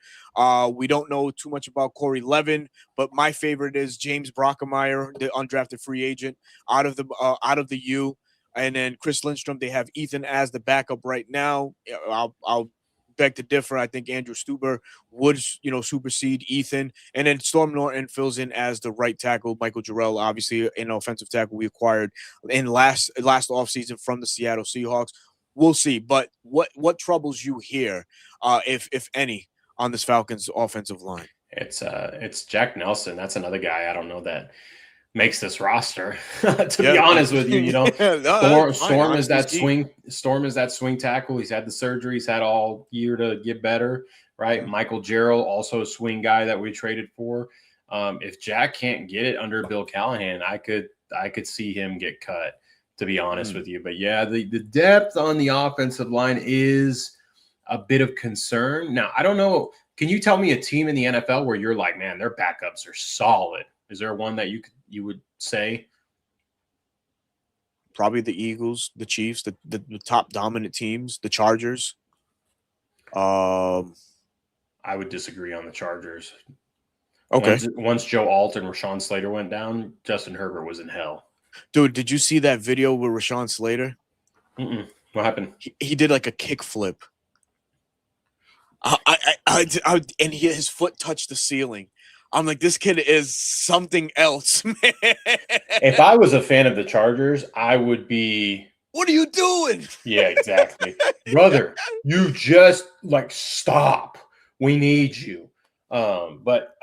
We don't know too much about Corey Levin, but my favorite is James Brockemeyer, the undrafted free agent out of the U. And then Chris Lindstrom, they have Ethan as the backup right now. I'll beg to differ. I think Andrew Stuber would, supersede Ethan. And then Storm Norton fills in as the right tackle. Michael Jarrell, obviously an offensive tackle we acquired in last offseason from the Seattle Seahawks. We'll see. But what troubles you here, if any, on this Falcons offensive line? It's Jack Nelson. That's another guy I don't know that makes this roster. To be Yeah, honest with you, no, that's fine. Storm is Honesty's that key. swing tackle. He's had the surgery. He's had all year to get better, right? Mhm. Michael Jarrell, also a swing guy that we traded for. If Jack can't get it under Bill Callahan, I could see him get cut, to be honest Mm. with you. But yeah, the depth on the offensive line is a bit of concern. Now, I don't know. Can you tell me a team in the NFL where you're like, man, their backups are solid? Is there one that you would say? Probably the Eagles, the Chiefs, the top dominant teams, the Chargers. Um, I would disagree on the Chargers. okay. Once Joe Alt and Rashawn Slater went down, Justin Herbert was in hell. Dude, did you see that video with Rashawn Slater? What happened? He did like a kick flip. And his foot touched the ceiling. I'm like, this kid is something else, man. If I was a fan of the Chargers, I would be. What are you doing? Yeah, exactly. Brother, you just like stop. We need you. But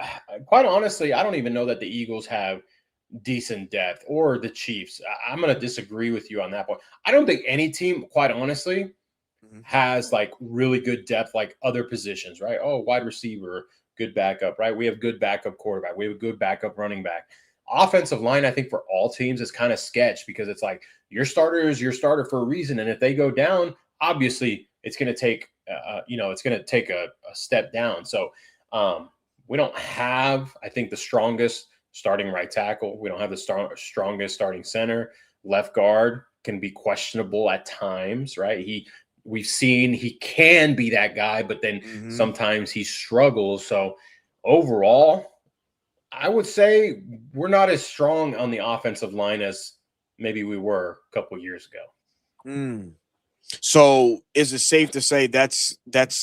quite honestly, I don't even know that the Eagles have decent depth or the Chiefs. I'm going to disagree with you on that point. I don't think any team, quite honestly, has like really good depth, like other positions, right? Oh, wide receiver, good backup, right? We have good backup quarterback. We have a good backup running back. Offensive line, I think for all teams is kind of sketch because it's like your starter is your starter for a reason. And if they go down, obviously it's going to take, it's going to take a step down. So we don't have, I think, the strongest starting right tackle. We don't have the strongest starting center. Left guard can be questionable at times, right? We've seen he can be that guy, but then sometimes he struggles. So overall, I would say we're not as strong on the offensive line as maybe we were a couple of years ago. So is it safe to say that's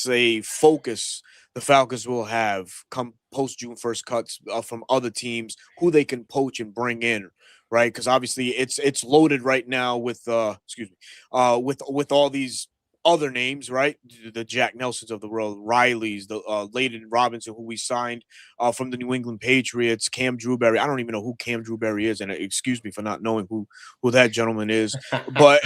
a focus the Falcons will have come post June 1st cuts from other teams who they can poach and bring in, right? Because obviously it's loaded right now with with all these other names, right? The Jack Nelsons of the world, Riley's, the Layden Robinson, who we signed from the New England Patriots, Cam Drewberry. I don't even know who Cam Drewberry is, and excuse me for not knowing who that gentleman is, but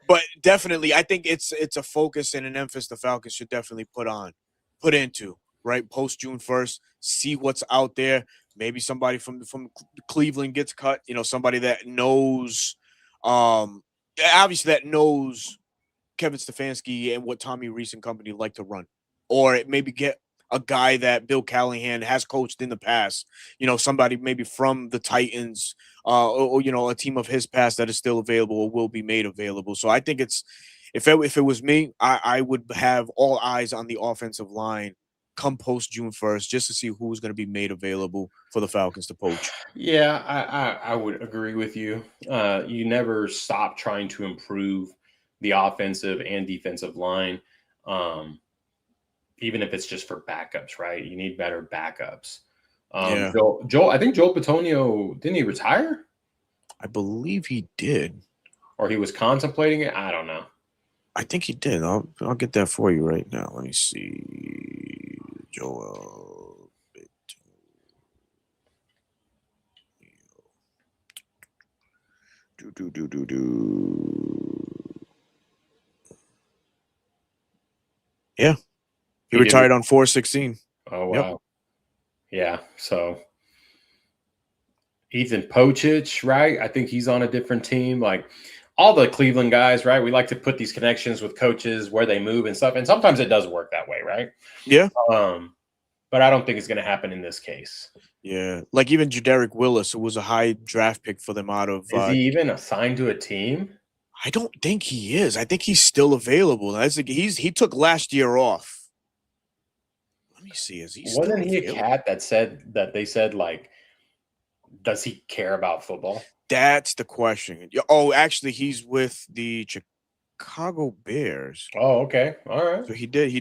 but definitely, I think it's a focus and an emphasis the Falcons should definitely put into right post June 1st. See what's out there. Maybe somebody from Cleveland gets cut. You know, somebody that knows, obviously that knows Kevin Stefanski and what Tommy Rees and company like to run, or maybe get a guy that Bill Callahan has coached in the past. You know, somebody maybe from the Titans, or a team of his past that is still available or will be made available. So I think it's if it was me, I would have all eyes on the offensive line come post June 1st just to see who's going to be made available for the Falcons to poach. Yeah, I would agree with you. You never stop trying to improve the offensive and defensive line, even if it's just for backups, right? You need better backups. Yeah, Joel, I think Joel Bitonio, didn't he retire? I believe he did. Or he was contemplating it? I don't know. I think he did. I'll get that for you right now. Let me see. Joel. Yeah, he retired on 4/16. Oh wow. Yep. Yeah. So Ethan Pochich, right? I think he's on a different team. Like all the Cleveland guys, right? We like to put these connections with coaches where they move and stuff. And sometimes it does work that way, right? Yeah. But I don't think it's going to happen in this case. Yeah. Like even Jederick Willis, who was a high draft pick for them out of Is he even assigned to a team? I don't think he is. I think he's still available. He took last year off. Let me see. Is he Wasn't still he available? a cat that they said like, does he care about football? That's the question. Oh, actually, he's with the Chicago Bears. Oh, okay. All right. So he did get he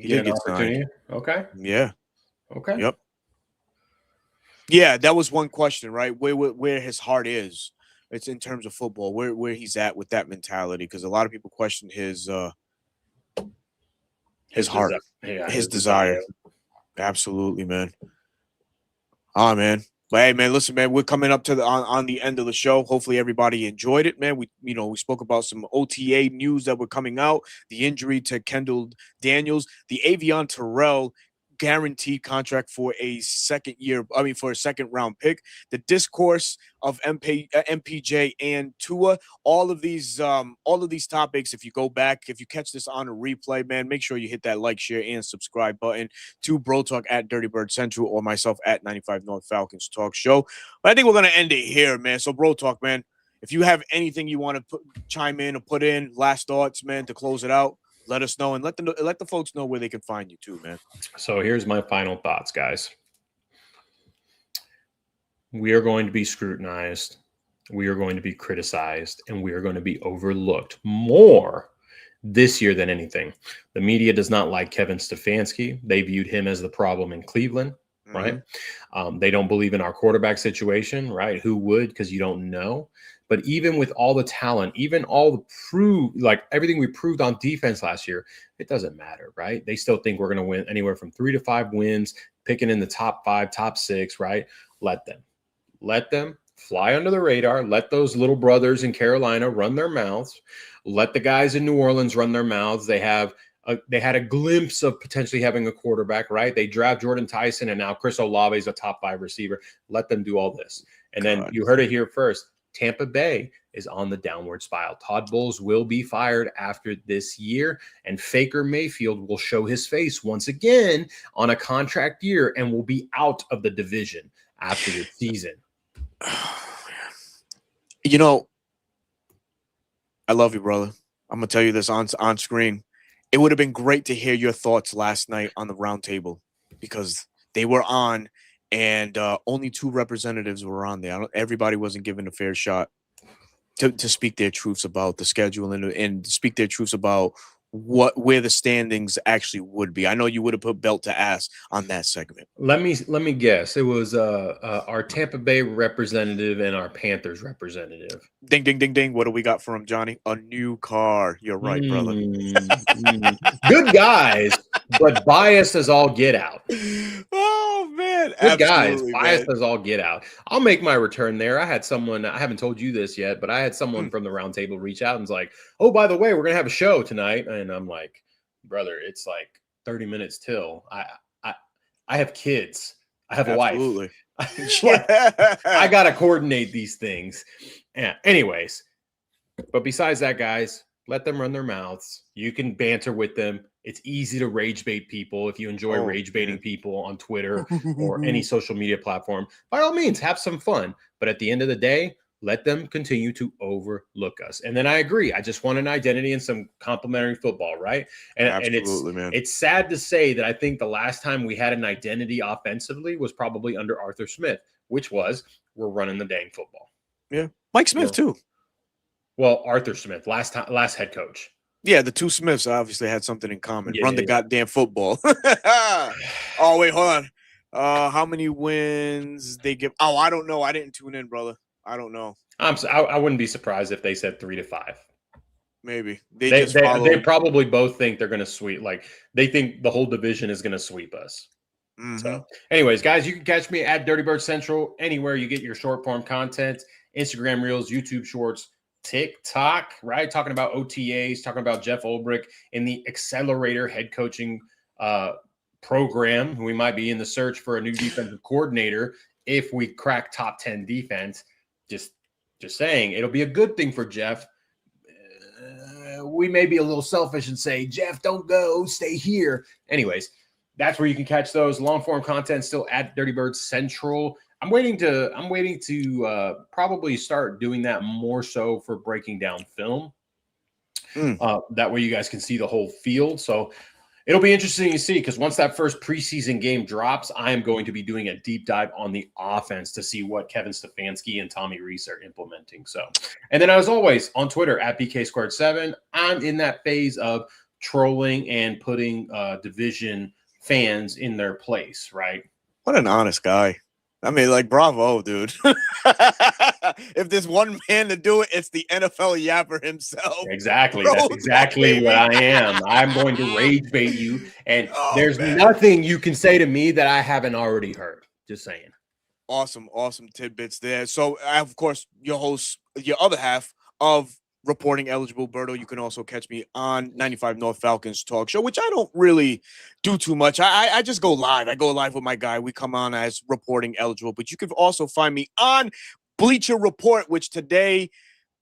did get signed. Okay. Yeah. Okay. Yep. Yeah, that was one question, right? Where his heart is. It's in terms of football, where he's at with that mentality, because a lot of people question his heart, Yeah, his desire. Absolutely, man. Ah, man. But hey, man, listen, man, we're coming up to the on the end of the show. Hopefully, everybody enjoyed it, man. We spoke about some OTA news that were coming out, the injury to Kendall Daniels, the Avion Terrell guaranteed contract for a second year. I mean, for a second round pick. The discourse of MPJ and Tua. All of these topics. If you go back, if you catch this on a replay, man, make sure you hit that like, share, and subscribe button to Bro Talk at Dirty Bird Central or myself at 95 North Falcons Talk Show. But I think we're gonna end it here, man. So Bro Talk, man, if you have anything you want to chime in or put in, last thoughts, man, to close it out, let us know and let the folks know where they can find you too, man. So here's my final thoughts, guys. We are going to be scrutinized. We are going to be criticized, and we are going to be overlooked more this year than anything. The media does not like Kevin Stefanski. They viewed him as the problem in Cleveland, right? They don't believe in our quarterback situation, right? Who would? Because you don't know. But even with all the talent, even all the like everything we proved on defense last year, it doesn't matter, right? They still think we're going to win anywhere from 3 to 5 wins, picking in the top 5, top 6, right? Let them fly under the radar. Let those little brothers in Carolina run their mouths. Let the guys in New Orleans run their mouths. They had a glimpse of potentially having a quarterback, right? They draft Jordan Tyson, and now Chris Olave is a top 5 receiver. Let them do all this. And then you heard it here first. Tampa Bay is on the downward spiral. Todd Bowles will be fired after this year, and Faker Mayfield will show his face once again on a contract year and will be out of the division after the season. You know, I love you, brother. I'm gonna tell you this on screen. It would have been great to hear your thoughts last night on the roundtable because they were on, and only 2 representatives were on there. Everybody wasn't given a fair shot to speak their truths about the schedule and speak their truths about where the standings actually would be. I know you would have put belt to ass on that segment. Let me guess. It was our Tampa Bay representative and our Panthers representative. Ding, ding, ding, ding. What do we got for him, Johnny? A new car. You're right, brother. Good guys, but biased as all get out. Oh, man. Good guys, biased as all get out. I'll make my return there. I had someone, I haven't told you this yet, but I had someone from the roundtable reach out and was like, oh, by the way, we're going to have a show tonight. And I'm like, brother, it's like 30 minutes till. I have kids. I have a wife. I got to coordinate these things. Yeah. Anyways, but besides that, guys, let them run their mouths. You can banter with them. It's easy to rage bait people. If you enjoy rage baiting people on Twitter or any social media platform, by all means, have some fun. But at the end of the day, let them continue to overlook us. And then I agree. I just want an identity and some complimentary football, right? And it's sad to say that I think the last time we had an identity offensively was probably under Arthur Smith, which was we're running the dang football. Yeah. Mike Smith too. Well, Arthur Smith, last head coach. Yeah, the 2 Smiths obviously had something in common. Run the goddamn football. Oh, wait, hold on. How many wins they give? Oh, I don't know. I didn't tune in, brother. I don't know. I wouldn't be surprised if they said 3 to 5. Maybe they probably both think they're going to sweep. Like they think the whole division is going to sweep us. Mm-hmm. So, anyways, guys, you can catch me at Dirty Bird Central anywhere you get your short form content: Instagram Reels, YouTube Shorts, TikTok. Right, talking about OTAs, talking about Jeff Ulbrich in the Accelerator head coaching program. We might be in the search for a new defensive coordinator if we crack top 10 defense. Just saying, it'll be a good thing for Jeff. We may be a little selfish and say, Jeff, don't go, stay here. Anyways, that's where you can catch those long form content still at Dirty Bird Central. I'm waiting to probably start doing that more so for breaking down film. That way you guys can see the whole field. So it'll be interesting to see because once that first preseason game drops, I am going to be doing a deep dive on the offense to see what Kevin Stefanski and Tommy Rees are implementing. So, and then as always on Twitter at BK2 I'm in that phase of trolling and putting division fans in their place, right? What an honest guy. I mean, like, bravo, dude. If there's one man to do it, it's the NFL yapper himself. Exactly. Bro That's talk, exactly what baby. I am. I'm going to rage bait you, and Oh, there's man. nothing you can say to me that I haven't already heard. Just saying. Awesome tidbits there. So, of course, your host, your other half of Reporting Eligible, Berto. You can also catch me on 95 North Falcons Talk Show, which I don't really do too much. I just go live. I go live with my guy. We come on as Reporting Eligible, but you can also find me on Bleacher Report, which today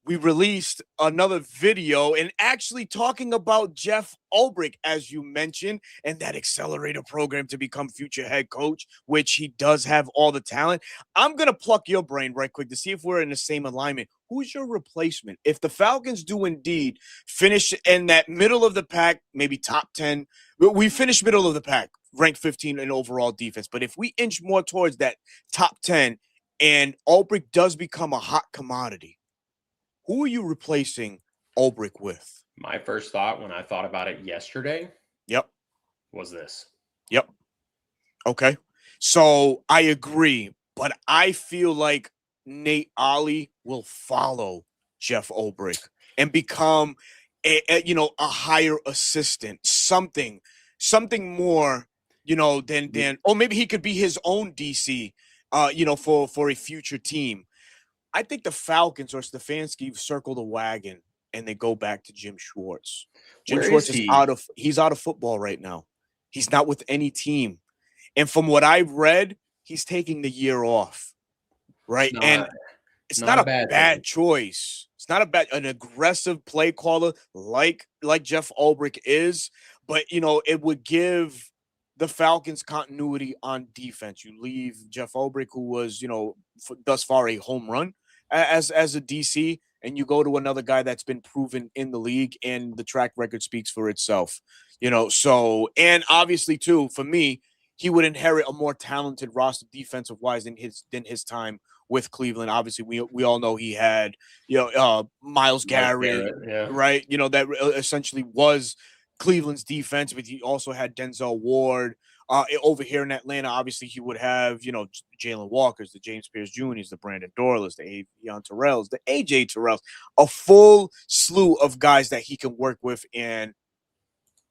we released another video and actually talking about Jeff Ulbrich, as you mentioned, and that accelerator program to become future head coach, which he does have all the talent. I'm going to pluck your brain right quick to see if we're in the same alignment. Who's your replacement? If the Falcons do indeed finish in that middle of the pack, maybe top 10, we finish middle of the pack, ranked 15 in overall defense. But if we inch more towards that top 10 and Ulbrich does become a hot commodity, who are you replacing Ulbrich with? My first thought when I thought about it yesterday Yep. was this. Yep. Okay. So I agree, but I feel like Nate Ollie will follow Jeff Ulbrich and become a higher assistant, something more, than or maybe he could be his own DC, for a future team. I think the Falcons or Stefanski circle the wagon and they go back to Jim Schwartz. Jim Where Schwartz is is he? he's out of football right now. He's not with any team. And from what I've read, he's taking the year off. Right. And it's not Not a a bad bad thing. choice. It's not an aggressive play caller like Jeff Ulbrich is, but it would give the Falcons continuity on defense. You leave Jeff Ulbrich, who was, thus far a home run as a DC, and you go to another guy that's been proven in the league, and the track record speaks for itself. So, and obviously too, for me, he would inherit a more talented roster defensive wise than his time with Cleveland. Obviously, we all know he had Myles Garrett, Yeah. right? That essentially was Cleveland's defense, but he also had Denzel Ward. Over here in Atlanta, obviously he would have Jalen Walkers, the James Pierce Jr.'s, the Brandon Dorlers, the Avion Terrells, the AJ Terrells, a full slew of guys that he can work with, and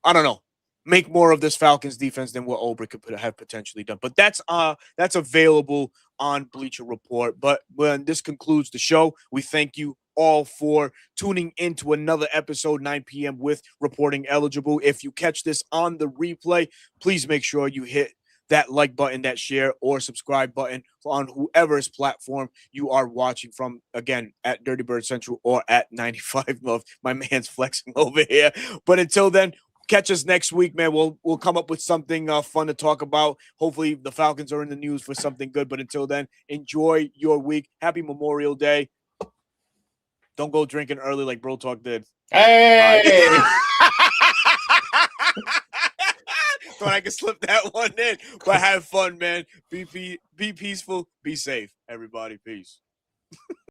I don't know, make more of this Falcons defense than what Ulbrich could have potentially done. But that's available on Bleacher Report. But when this concludes the show, we thank you all for tuning into another episode, 9 p.m. with Reporting Eligible. If you catch this on the replay, please make sure you hit that like button, that share or subscribe button on whoever's platform you are watching from. Again, at Dirty Bird Central or at 95 North. My man's flexing over here. But until then, catch us next week, man. We'll come up with something fun to talk about. Hopefully the Falcons are in the news for something good. But until then, enjoy your week. Happy Memorial Day. Don't go drinking early like Bro Talk did. Hey! Thought I could slip that one in. But have fun, man. Be peaceful. Be safe, everybody. Peace.